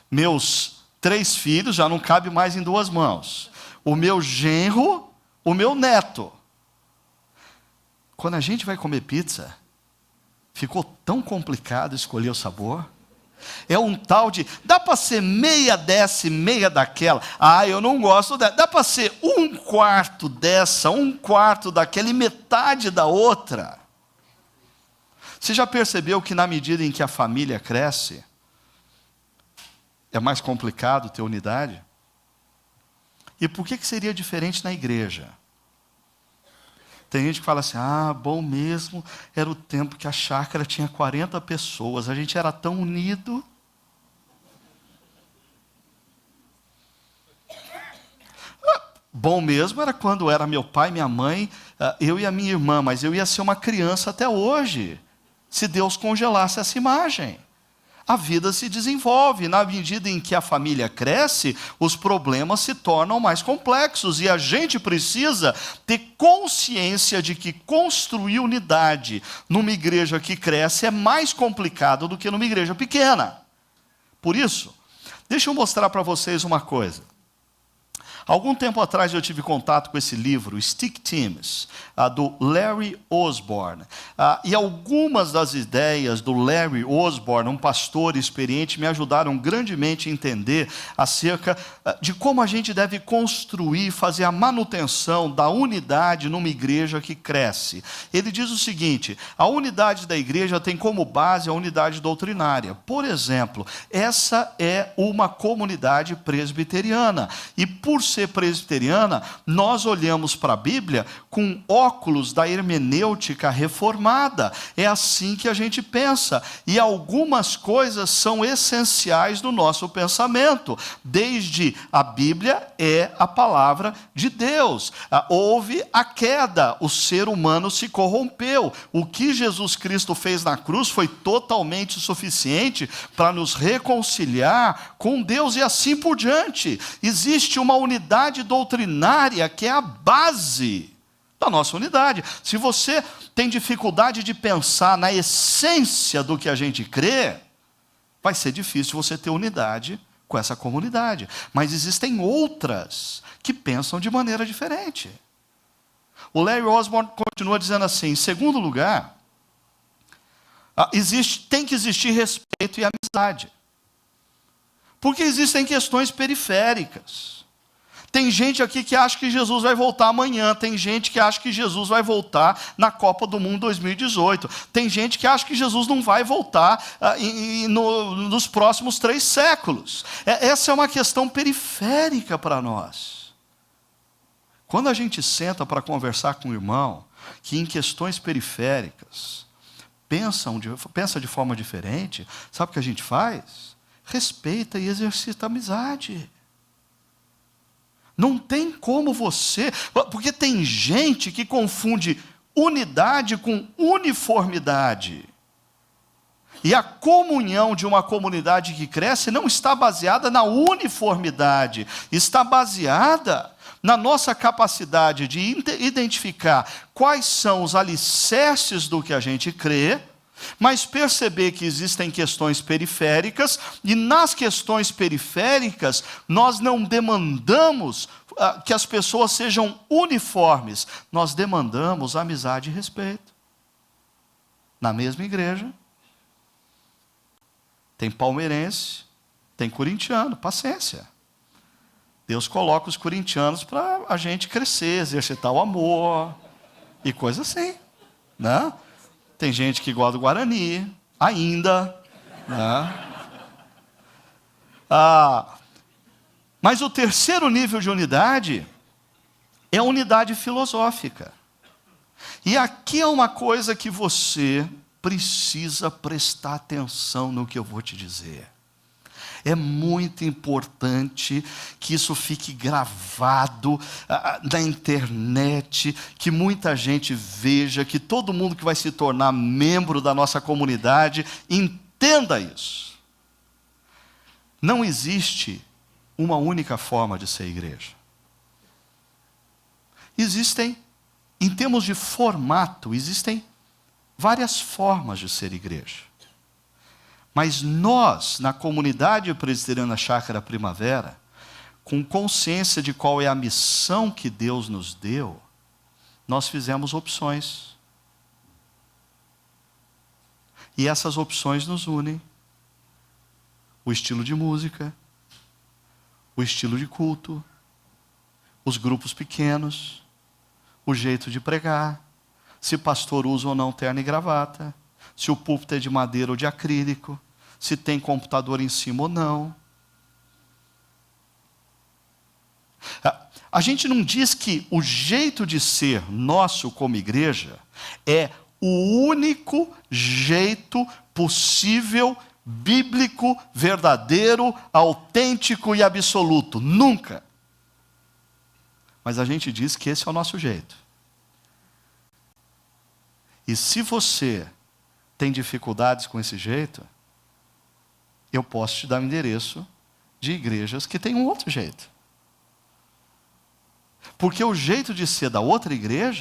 Speaker 1: meus 3 filhos, já não cabe mais em 2 mãos. O meu genro, o meu neto. Quando a gente vai comer pizza, ficou tão complicado escolher o sabor. É um tal de, dá para ser meia dessa e meia daquela. Eu não gosto dessa. Dá para ser 1/4 dessa, 1/4 daquela e metade da outra. Você já percebeu que na medida em que a família cresce, é mais complicado ter unidade? E por que seria diferente na igreja? Tem gente que fala assim: bom mesmo, era o tempo que a chácara tinha 40 pessoas, a gente era tão unido. Bom mesmo era quando era meu pai, minha mãe, eu e a minha irmã, mas eu ia ser uma criança até hoje, se Deus congelasse essa imagem. A vida se desenvolve. Na medida em que a família cresce, os problemas se tornam mais complexos. E a gente precisa ter consciência de que construir unidade numa igreja que cresce é mais complicado do que numa igreja pequena. Por isso, deixa eu mostrar para vocês uma coisa. Algum tempo atrás eu tive contato com esse livro, Stick Teams, do Larry Osborne. E algumas das ideias do Larry Osborne, um pastor experiente, me ajudaram grandemente a entender acerca de como a gente deve construir, fazer a manutenção da unidade numa igreja que cresce. Ele diz o seguinte: a unidade da igreja tem como base a unidade doutrinária. Por exemplo, essa é uma comunidade presbiteriana. E por ser presbiteriana, nós olhamos para a Bíblia com óculos da hermenêutica reformada. É assim que a gente pensa. E algumas coisas são essenciais no nosso pensamento. Desde a Bíblia é a palavra de Deus. Houve a queda, o ser humano se corrompeu. O que Jesus Cristo fez na cruz foi totalmente suficiente para nos reconciliar com Deus e assim por diante. Existe uma unidade doutrinária que é a base da nossa unidade. Se você tem dificuldade de pensar na essência do que a gente crê, vai ser difícil você ter unidade com essa comunidade. Mas existem outras que pensam de maneira diferente. O Larry Osborne continua dizendo assim, em segundo lugar, tem que existir respeito e amizade. Porque existem questões periféricas. Tem gente aqui que acha que Jesus vai voltar amanhã. Tem gente que acha que Jesus vai voltar na Copa do Mundo 2018. Tem gente que acha que Jesus não vai voltar nos próximos 3 séculos. Essa é uma questão periférica para nós. Quando a gente senta para conversar com o irmão, que em questões periféricas pensa de forma diferente, sabe o que a gente faz? Respeita e exercita a amizade. Não tem como porque tem gente que confunde unidade com uniformidade. E a comunhão de uma comunidade que cresce não está baseada na uniformidade, está baseada na nossa capacidade de identificar quais são os alicerces do que a gente crê, mas perceber que existem questões periféricas, e nas questões periféricas, nós não demandamos que as pessoas sejam uniformes, nós demandamos amizade e respeito. Na mesma igreja, tem palmeirense, tem corintiano, paciência. Deus coloca os corintianos para a gente crescer, exercitar o amor, e coisa assim, né? Tem gente que gosta do Guarani, ainda. Né? Mas o terceiro nível de unidade é a unidade filosófica. E aqui é uma coisa que você precisa prestar atenção no que eu vou te dizer. É muito importante que isso fique gravado na internet, que muita gente veja, que todo mundo que vai se tornar membro da nossa comunidade entenda isso. Não existe uma única forma de ser igreja. Em termos de formato, existem várias formas de ser igreja. Mas nós, na comunidade presbiteriana Chácara Primavera, com consciência de qual é a missão que Deus nos deu, nós fizemos opções. E essas opções nos unem. O estilo de música, o estilo de culto, os grupos pequenos, o jeito de pregar, se pastor usa ou não terno e gravata, se o púlpito é de madeira ou de acrílico, se tem computador em cima ou não. A gente não diz que o jeito de ser nosso como igreja é o único jeito possível, bíblico, verdadeiro, autêntico e absoluto. Nunca. Mas a gente diz que esse é o nosso jeito. E se você tem dificuldades com esse jeito, eu posso te dar um endereço de igrejas que tem um outro jeito. Porque o jeito de ser da outra igreja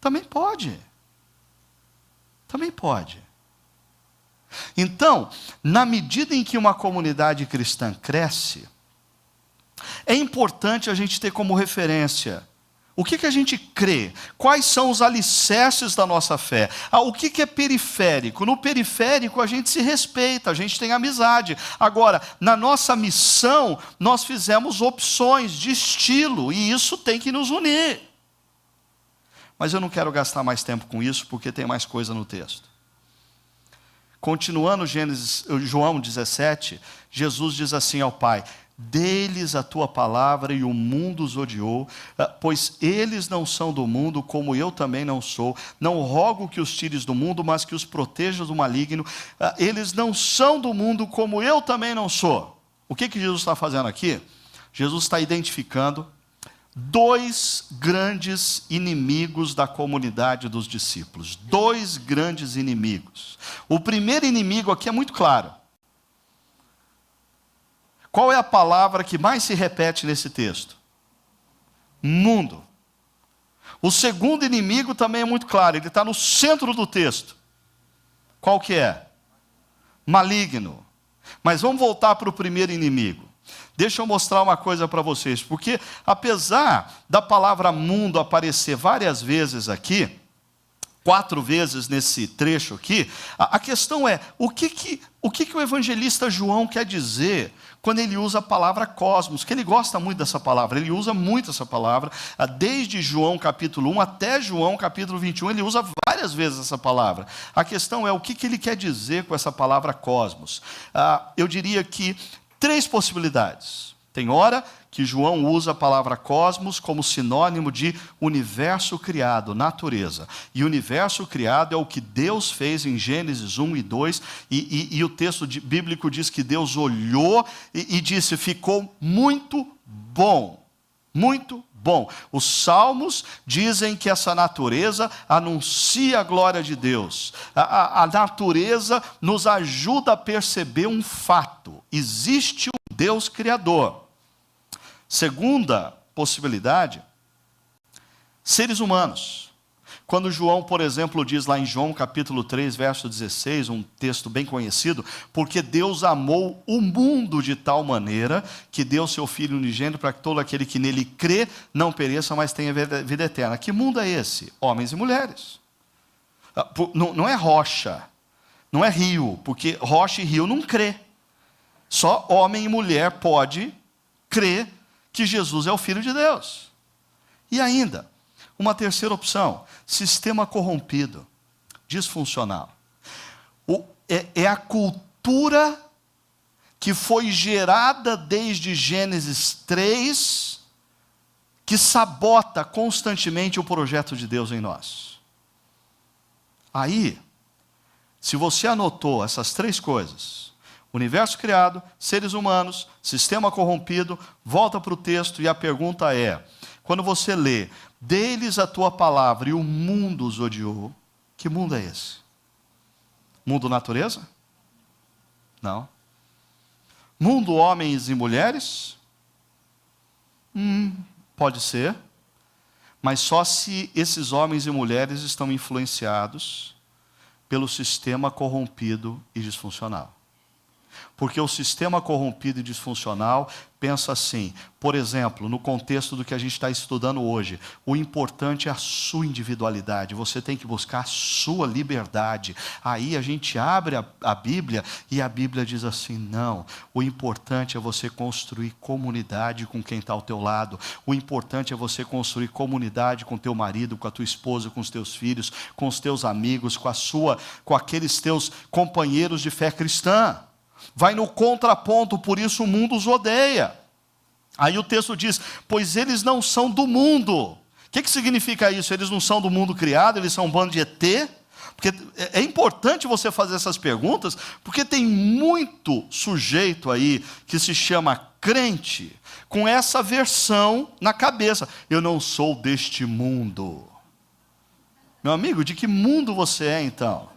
Speaker 1: também pode. Também pode. Então, na medida em que uma comunidade cristã cresce, é importante a gente ter como referência o que a gente crê, quais são os alicerces da nossa fé. O que é periférico? No periférico a gente se respeita, a gente tem amizade. Agora, na nossa missão, nós fizemos opções de estilo, e isso tem que nos unir. Mas eu não quero gastar mais tempo com isso, porque tem mais coisa no texto. Continuando João 17, Jesus diz assim ao Pai: dê-lhes a tua palavra e o mundo os odiou, pois eles não são do mundo, como eu também não sou. Não rogo que os tires do mundo, mas que os protejas do maligno. Eles não são do mundo, como eu também não sou. O que Jesus está fazendo aqui? Jesus está identificando 2 grandes inimigos da comunidade dos discípulos. 2 grandes inimigos. O primeiro inimigo aqui é muito claro. Qual é a palavra que mais se repete nesse texto? Mundo. O segundo inimigo também é muito claro, ele está no centro do texto. Qual que é? Maligno. Mas vamos voltar para o primeiro inimigo. Deixa eu mostrar uma coisa para vocês, porque apesar da palavra mundo aparecer várias vezes aqui, 4 vezes nesse trecho aqui, a questão é, o que o evangelista João quer dizer quando ele usa a palavra cosmos? Que ele gosta muito dessa palavra, ele usa muito essa palavra, desde João capítulo 1 até João capítulo 21, ele usa várias vezes essa palavra. A questão é, o que ele quer dizer com essa palavra cosmos? Eu diria que 3 possibilidades. Tem hora que João usa a palavra cosmos como sinônimo de universo criado, natureza. E universo criado é o que Deus fez em Gênesis 1 e 2, e o texto bíblico diz que Deus olhou e disse, ficou muito bom, muito bom. Os salmos dizem que essa natureza anuncia a glória de Deus. A natureza nos ajuda a perceber um fato. Existe um Deus criador. Segunda possibilidade, seres humanos. Quando João, por exemplo, diz lá em João capítulo 3, verso 16, um texto bem conhecido, porque Deus amou o mundo de tal maneira que deu seu Filho unigênito para que todo aquele que nele crê não pereça, mas tenha vida eterna. Que mundo é esse? Homens e mulheres. Não é rocha, não é rio, porque rocha e rio não crê. Só homem e mulher pode crer que Jesus é o Filho de Deus. E ainda, uma terceira opção, sistema corrompido, disfuncional. É a cultura que foi gerada desde Gênesis 3, que sabota constantemente o projeto de Deus em nós. Aí, se você anotou essas 3 coisas, universo criado, seres humanos, sistema corrompido, volta para o texto e a pergunta é, quando você lê, deles a tua palavra e o mundo os odiou, que mundo é esse? Mundo natureza? Não. Mundo homens e mulheres? Pode ser, mas só se esses homens e mulheres estão influenciados pelo sistema corrompido e disfuncional. Porque o sistema corrompido e disfuncional pensa assim, por exemplo, no contexto do que a gente está estudando hoje, o importante é a sua individualidade, você tem que buscar a sua liberdade. Aí a gente abre a Bíblia e a Bíblia diz assim, não, o importante é você construir comunidade com quem está ao teu lado, o importante é você construir comunidade com teu marido, com a tua esposa, com os teus filhos, com os teus amigos, com aqueles teus companheiros de fé cristã. Vai no contraponto, por isso o mundo os odeia. Aí o texto diz, pois eles não são do mundo. O que significa isso? Eles não são do mundo criado, eles são um bando de ET? Porque é importante você fazer essas perguntas, porque tem muito sujeito aí que se chama crente, com essa versão na cabeça. Eu não sou deste mundo. Meu amigo, de que mundo você é então?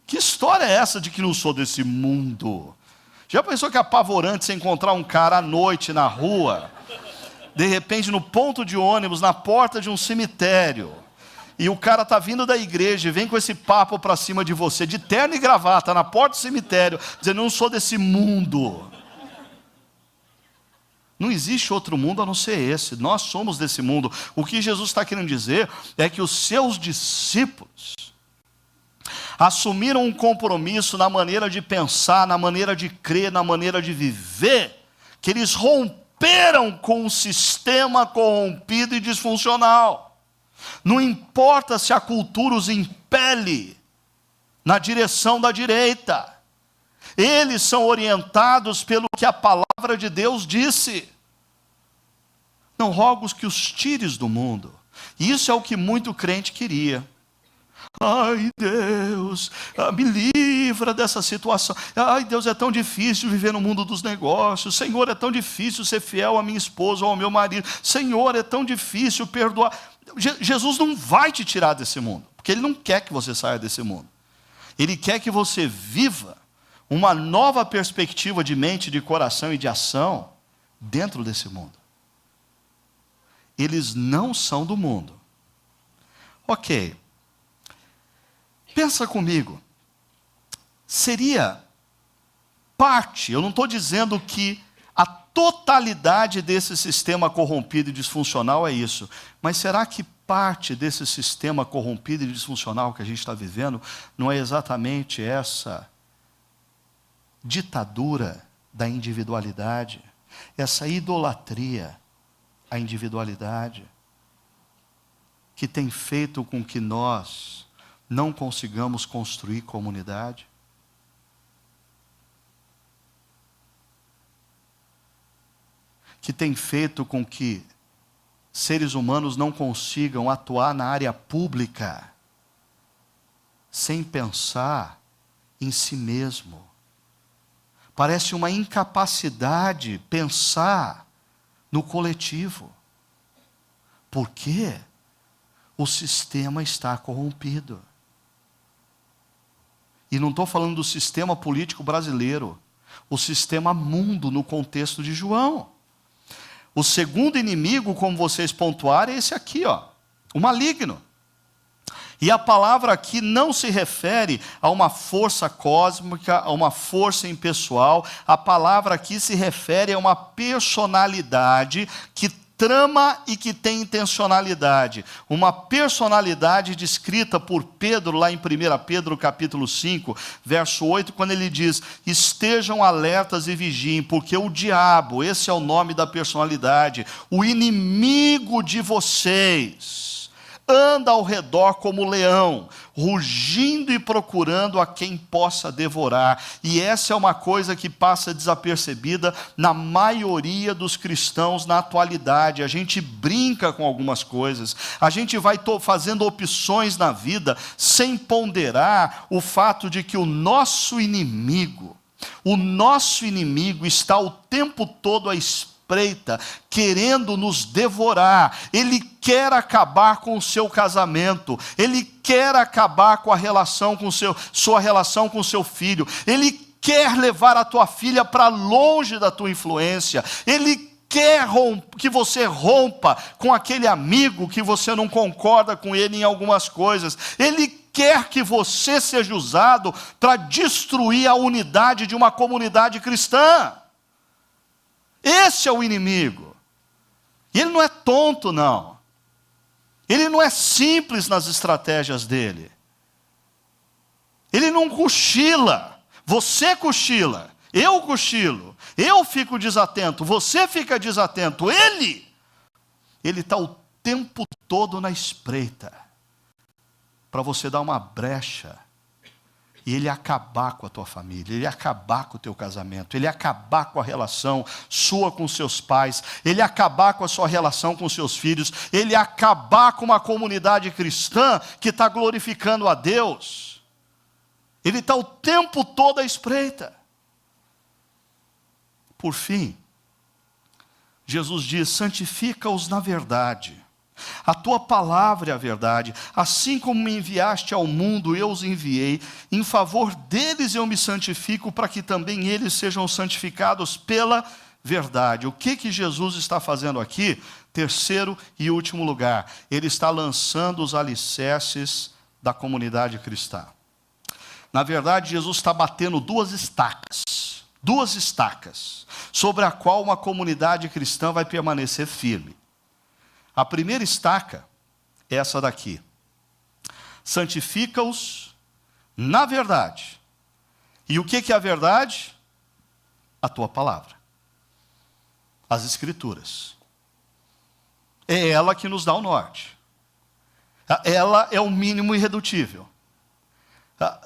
Speaker 1: Que história é essa de que não sou desse mundo? Já pensou que é apavorante você encontrar um cara à noite na rua, de repente no ponto de ônibus, na porta de um cemitério, e o cara está vindo da igreja e vem com esse papo para cima de você, de terno e gravata, na porta do cemitério, dizendo, não sou desse mundo. Não existe outro mundo a não ser esse, nós somos desse mundo. O que Jesus está querendo dizer é que os seus discípulos assumiram um compromisso na maneira de pensar, na maneira de crer, na maneira de viver, que eles romperam com um sistema corrompido e disfuncional. Não importa se a cultura os impele na direção da direita, eles são orientados pelo que a palavra de Deus disse. Não rogo que os tires do mundo. Isso é o que muito crente queria. Ai Deus, me livra dessa situação. Ai Deus, é tão difícil viver no mundo dos negócios. Senhor, é tão difícil ser fiel à minha esposa ou ao meu marido. Senhor, é tão difícil perdoar. Jesus não vai te tirar desse mundo, porque Ele não quer que você saia desse mundo. Ele quer que você viva uma nova perspectiva de mente, de coração e de ação dentro desse mundo. eles não são do mundo. Ok. Pensa comigo. Seria parte, eu não estou dizendo que a totalidade desse sistema corrompido e disfuncional é isso, mas será que parte desse sistema corrompido e disfuncional que a gente está vivendo não é exatamente essa ditadura da individualidade, essa idolatria à individualidade, que tem feito com que nós não consigamos construir comunidade? Que tem feito com que seres humanos não consigam atuar na área pública sem pensar em si mesmo. Parece uma incapacidade pensar no coletivo. Por quê? O sistema está corrompido. E não estou falando do sistema político brasileiro, o sistema mundo no contexto de João. O segundo inimigo, como vocês pontuaram, é esse aqui, ó, o maligno. E a palavra aqui não se refere a uma força cósmica, a uma força impessoal. A palavra aqui se refere a uma personalidade que trama e que tem intencionalidade. Uma personalidade descrita por Pedro, lá em 1 Pedro capítulo 5, verso 8, quando ele diz: estejam alertas e vigiem, porque o diabo, esse é o nome da personalidade, o inimigo de vocês, anda ao redor como leão, rugindo e procurando a quem possa devorar. E essa é uma coisa que passa desapercebida na maioria dos cristãos na atualidade. A gente brinca com algumas coisas, a gente vai fazendo opções na vida sem ponderar o fato de que o nosso inimigo está o tempo todo à espreita, querendo nos devorar. Ele quer acabar com o seu casamento, ele quer acabar com a relação com sua relação com seu filho, ele quer levar a tua filha para longe da tua influência, ele quer que você rompa com aquele amigo que você não concorda com ele em algumas coisas, ele quer que você seja usado para destruir a unidade de uma comunidade cristã. Esse é o inimigo. E ele não é tonto, não. Ele não é simples nas estratégias dele. Ele não cochila. Você cochila. Eu cochilo. Eu fico desatento. Você fica desatento. Ele está o tempo todo na espreita para você dar uma brecha e ele acabar com a tua família, ele acabar com o teu casamento, ele acabar com a relação sua com seus pais, ele acabar com a sua relação com seus filhos, ele acabar com uma comunidade cristã que está glorificando a Deus. Ele está o tempo todo à espreita. Por fim, Jesus diz: santifica-os na verdade. A tua palavra é a verdade. Assim como me enviaste ao mundo, eu os enviei. Em favor deles eu me santifico, para que também eles sejam santificados pela verdade. O que Jesus está fazendo aqui? Terceiro e último lugar, ele está lançando os alicerces da comunidade cristã. Na verdade, Jesus está batendo duas estacas, sobre a qual uma comunidade cristã vai permanecer firme. A primeira estaca é essa daqui: santifica-os na verdade. E o que é a verdade? A tua palavra, as Escrituras. É ela que nos dá o norte. Ela é o mínimo irredutível.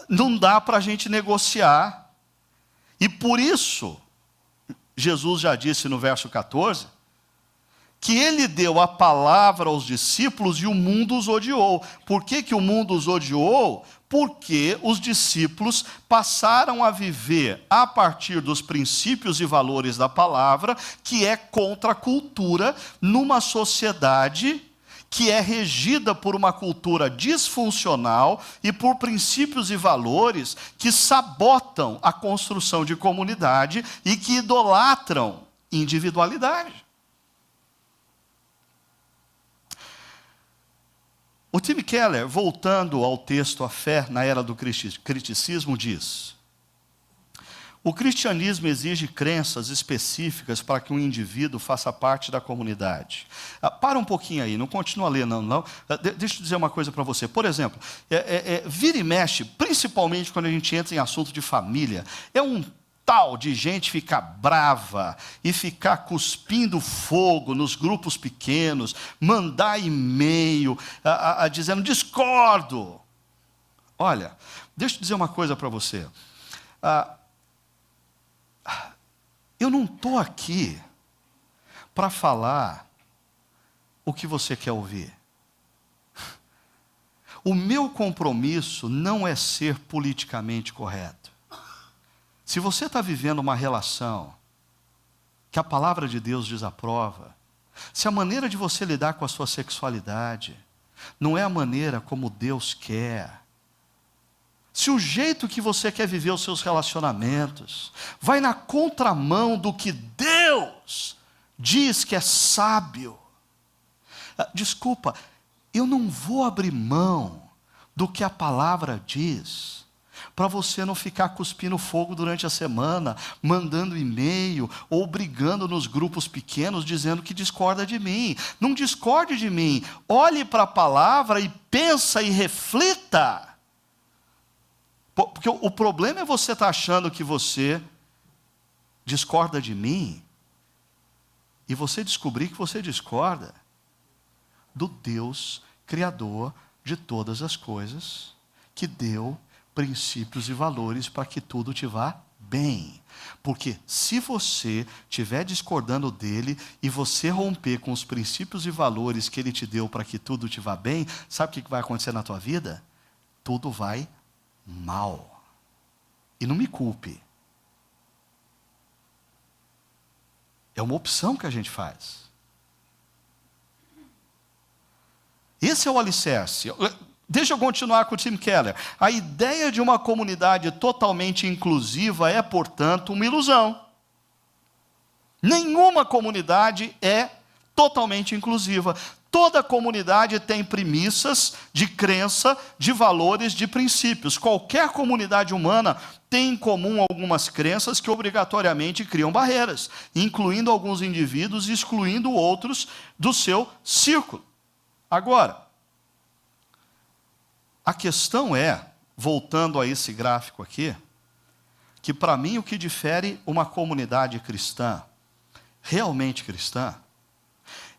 Speaker 1: Não dá para a gente negociar. E por isso, Jesus já disse no verso 14, que ele deu a palavra aos discípulos e o mundo os odiou. Por que o mundo os odiou? Porque os discípulos passaram a viver a partir dos princípios e valores da palavra, que é contra a cultura, numa sociedade que é regida por uma cultura disfuncional e por princípios e valores que sabotam a construção de comunidade e que idolatram individualidade. O Tim Keller, voltando ao texto A Fé na Era do Criticismo, diz: o cristianismo exige crenças específicas para que um indivíduo faça parte da comunidade. Para um pouquinho aí, não continua lendo, não. Deixa eu dizer uma coisa para você. Por exemplo, vira e mexe, principalmente quando a gente entra em assunto de família, é um tal de gente ficar brava e ficar cuspindo fogo nos grupos pequenos, mandar e-mail dizendo discordo. Olha, deixa eu dizer uma coisa para você. Eu não estou aqui para falar o que você quer ouvir. O meu compromisso não é ser politicamente correto. Se você está vivendo uma relação que a palavra de Deus desaprova, se a maneira de você lidar com a sua sexualidade não é a maneira como Deus quer, se o jeito que você quer viver os seus relacionamentos vai na contramão do que Deus diz que é sábio, desculpa, eu não vou abrir mão do que a palavra diz, para você não ficar cuspindo fogo durante a semana, mandando e-mail, ou brigando nos grupos pequenos, dizendo que discorda de mim. Não discorde de mim, olhe para a palavra e pensa e reflita. Porque o problema é você estar achando que você discorda de mim, e você descobrir que você discorda do Deus Criador de todas as coisas, que deu princípios e valores para que tudo te vá bem. Porque se você estiver discordando dele e você romper com os princípios e valores que ele te deu para que tudo te vá bem, sabe o que vai acontecer na tua vida? Tudo vai mal. E não me culpe. É uma opção que a gente faz. Esse é o alicerce. Deixa eu continuar com o Tim Keller. A ideia de uma comunidade totalmente inclusiva é, portanto, uma ilusão. Nenhuma comunidade é totalmente inclusiva. Toda comunidade tem premissas de crença, de valores, de princípios. Qualquer comunidade humana tem em comum algumas crenças que obrigatoriamente criam barreiras, incluindo alguns indivíduos e excluindo outros do seu círculo. Agora, a questão é, voltando a esse gráfico aqui, que para mim o que difere uma comunidade cristã, realmente cristã,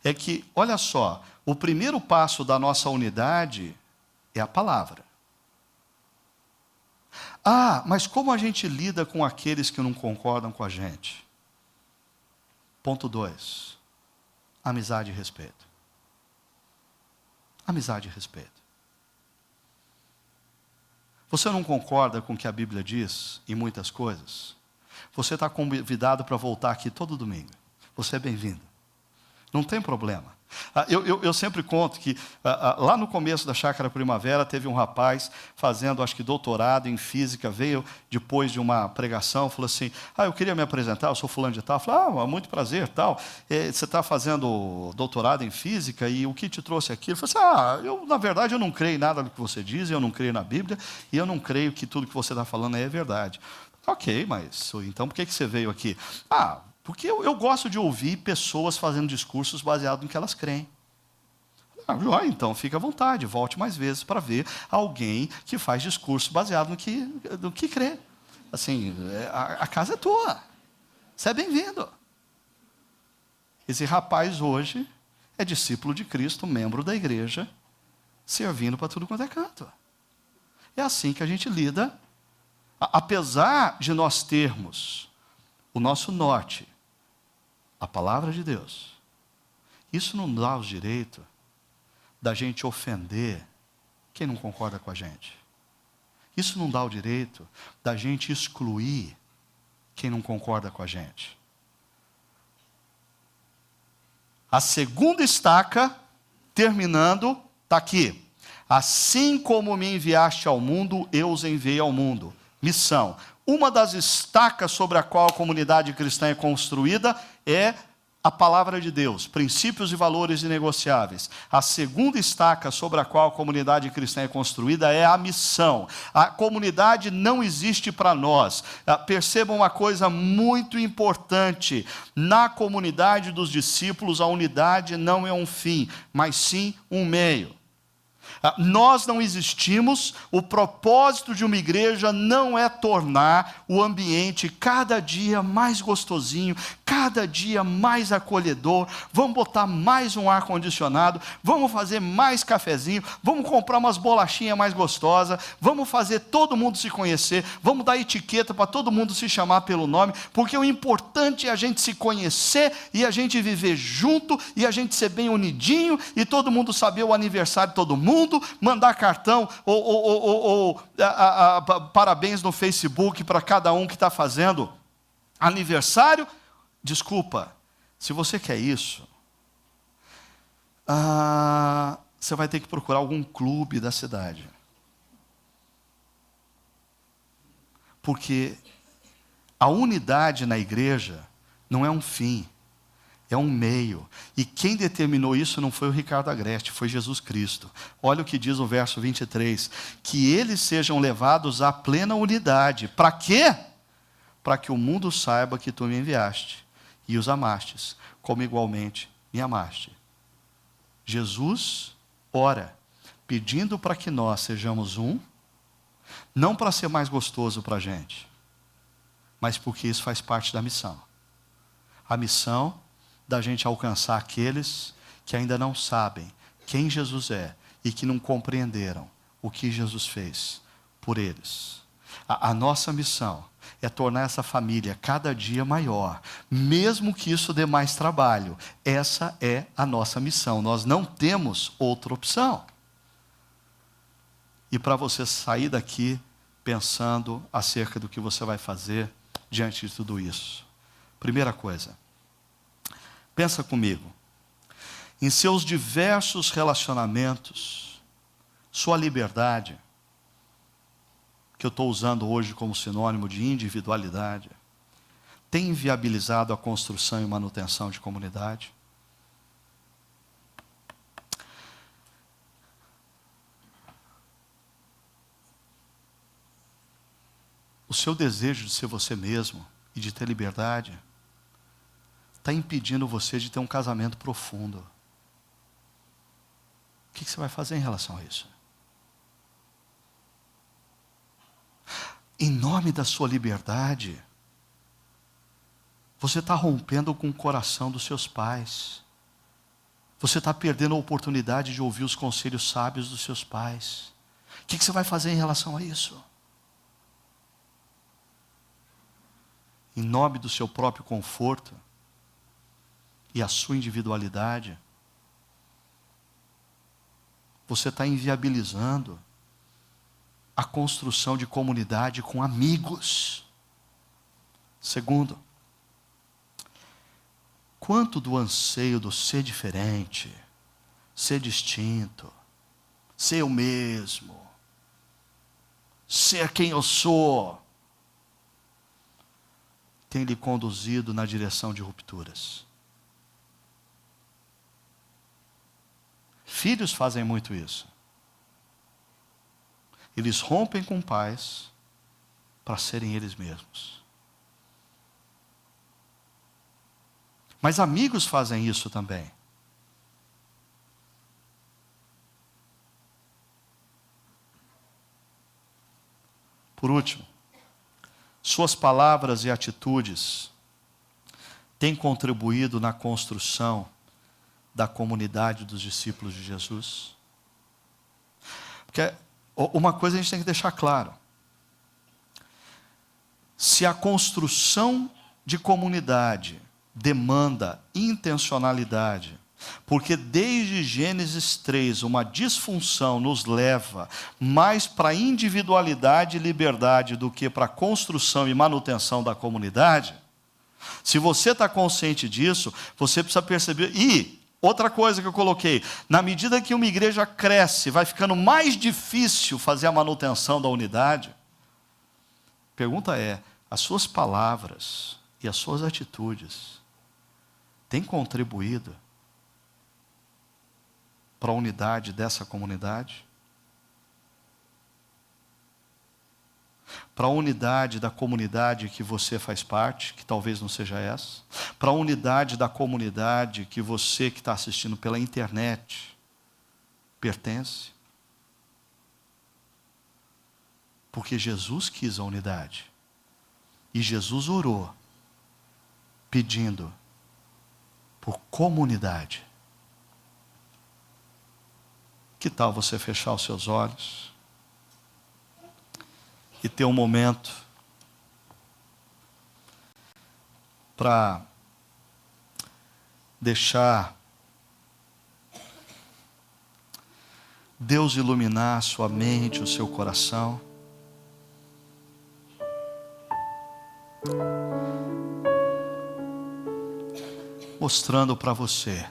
Speaker 1: é que, olha só, o primeiro passo da nossa unidade é a palavra. Mas como a gente lida com aqueles que não concordam com a gente? Ponto 2, amizade e respeito. Amizade e respeito. Você não concorda com o que a Bíblia diz em muitas coisas? Você está convidado para voltar aqui todo domingo. Você é bem-vindo. Não tem problema. Eu sempre conto que lá no começo da Chácara Primavera teve um rapaz fazendo, acho que doutorado em física, veio depois de uma pregação, falou assim, eu queria me apresentar, eu sou fulano de tal. Eu falei, muito prazer, tal. Você está fazendo doutorado em física e o que te trouxe aqui? Ele falou assim, na verdade eu não creio em nada do que você diz, eu não creio na Bíblia e eu não creio que tudo que você está falando é verdade. Ok, mas então por que você veio aqui? Porque eu gosto de ouvir pessoas fazendo discursos baseados no que elas creem. Então, fique à vontade, volte mais vezes para ver alguém que faz discurso baseado no que crê. Assim, a casa é tua. Você é bem-vindo. Esse rapaz hoje é discípulo de Cristo, membro da igreja, servindo para tudo quanto é canto. É assim que a gente lida. Apesar de nós termos o nosso norte, a palavra de Deus, isso não dá o direito da gente ofender quem não concorda com a gente. Isso não dá o direito da gente excluir quem não concorda com a gente. A segunda estaca, terminando, está aqui. Assim como me enviaste ao mundo, eu os enviei ao mundo. Missão. Uma das estacas sobre a qual a comunidade cristã é construída é a palavra de Deus, princípios e valores inegociáveis. A segunda estaca sobre a qual a comunidade cristã é construída é a missão. A comunidade não existe para nós. Percebam uma coisa muito importante: na comunidade dos discípulos, a unidade não é um fim, mas sim um meio. Nós não existimos, o propósito de uma igreja não é tornar o ambiente cada dia mais gostosinho, cada dia mais acolhedor. Vamos botar mais um ar-condicionado, vamos fazer mais cafezinho, vamos comprar umas bolachinhas mais gostosas, vamos fazer todo mundo se conhecer, vamos dar etiqueta para todo mundo se chamar pelo nome, porque o importante é a gente se conhecer e a gente viver junto e a gente ser bem unidinho e todo mundo saber o aniversário de todo mundo, mandar cartão ou parabéns no Facebook para cada um que está fazendo aniversário. Desculpa, se você quer isso, você vai ter que procurar algum clube da cidade. Porque a unidade na igreja não é um fim, é um meio. E quem determinou isso não foi o Ricardo Agreste, foi Jesus Cristo. Olha o que diz o verso 23. Que eles sejam levados à plena unidade. Para quê? Para que o mundo saiba que tu me enviaste e os amastes, como igualmente me amaste. Jesus ora, pedindo para que nós sejamos um, não para ser mais gostoso para a gente, mas porque isso faz parte da missão. A missão da gente alcançar aqueles que ainda não sabem quem Jesus é e que não compreenderam o que Jesus fez por eles. A nossa missão é tornar essa família cada dia maior, mesmo que isso dê mais trabalho. Essa é a nossa missão, nós não temos outra opção. E para você sair daqui pensando acerca do que você vai fazer diante de tudo isso. Primeira coisa, pensa comigo, em seus diversos relacionamentos, sua liberdade, que eu estou usando hoje como sinônimo de individualidade, tem inviabilizado a construção e manutenção de comunidade? O seu desejo de ser você mesmo e de ter liberdade está impedindo você de ter um casamento profundo. O que você vai fazer em relação a isso? Em nome da sua liberdade, você está rompendo com o coração dos seus pais. Você está perdendo a oportunidade de ouvir os conselhos sábios dos seus pais. O que você vai fazer em relação a isso? Em nome do seu próprio conforto e a sua individualidade, você está inviabilizando a construção de comunidade com amigos. Segundo, quanto do anseio do ser diferente, ser distinto, ser eu mesmo, ser quem eu sou, tem lhe conduzido na direção de rupturas? Filhos fazem muito isso. Eles rompem com pais para serem eles mesmos. Mas amigos fazem isso também. Por último, suas palavras e atitudes têm contribuído na construção da comunidade dos discípulos de Jesus? Porque uma coisa a gente tem que deixar claro: se a construção de comunidade demanda intencionalidade, porque desde Gênesis 3 uma disfunção nos leva mais para a individualidade e liberdade do que para a construção e manutenção da comunidade, se você está consciente disso, você precisa perceber. E outra coisa que eu coloquei, na medida que uma igreja cresce, vai ficando mais difícil fazer a manutenção da unidade. Pergunta é, as suas palavras e as suas atitudes tem contribuído para a unidade dessa comunidade? Para a unidade da comunidade que você faz parte, que talvez não seja essa? Para a unidade da comunidade que você que está assistindo pela internet pertence? Porque Jesus quis a unidade. E Jesus orou, pedindo por comunidade. Que tal você fechar os seus olhos e ter um momento para deixar Deus iluminar a sua mente, o seu coração? Mostrando para você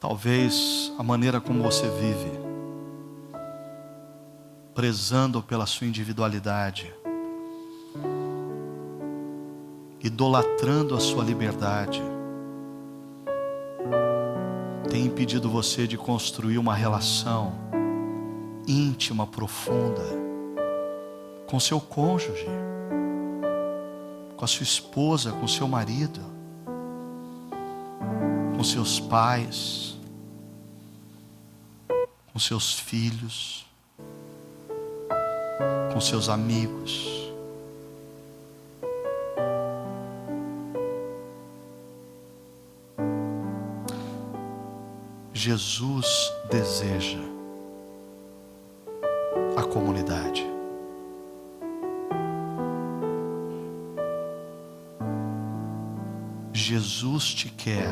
Speaker 1: talvez a maneira como você vive, prezando pela sua individualidade, idolatrando a sua liberdade, tem impedido você de construir uma relação íntima, profunda, com seu cônjuge, com a sua esposa, com seu marido, com seus pais, com seus filhos, com seus amigos. Jesus deseja a comunidade. Jesus te quer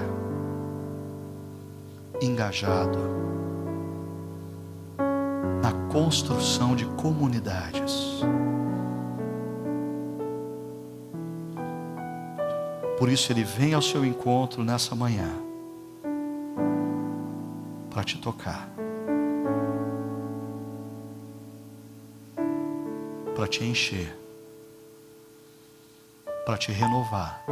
Speaker 1: engajado na construção de comunidades. Por isso Ele vem ao seu encontro nessa manhã para te tocar, para te encher, para te renovar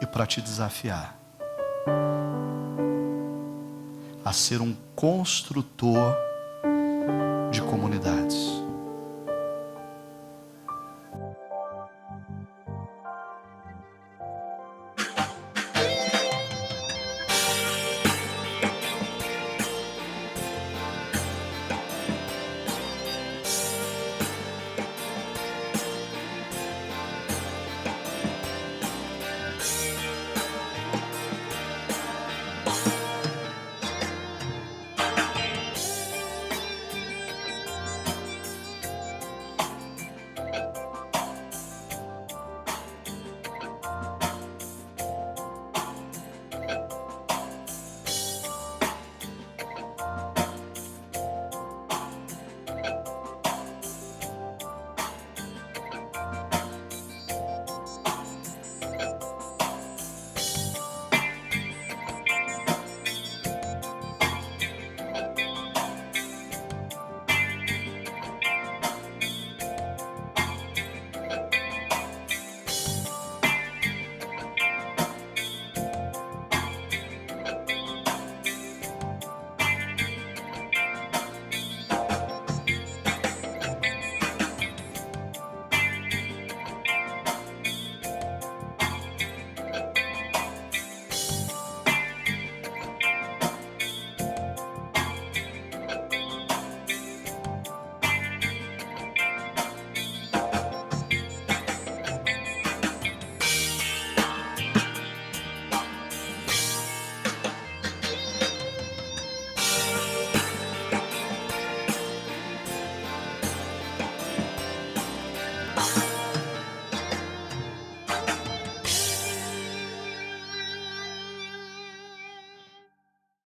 Speaker 1: e para te desafiar a ser um construtor de comunidades.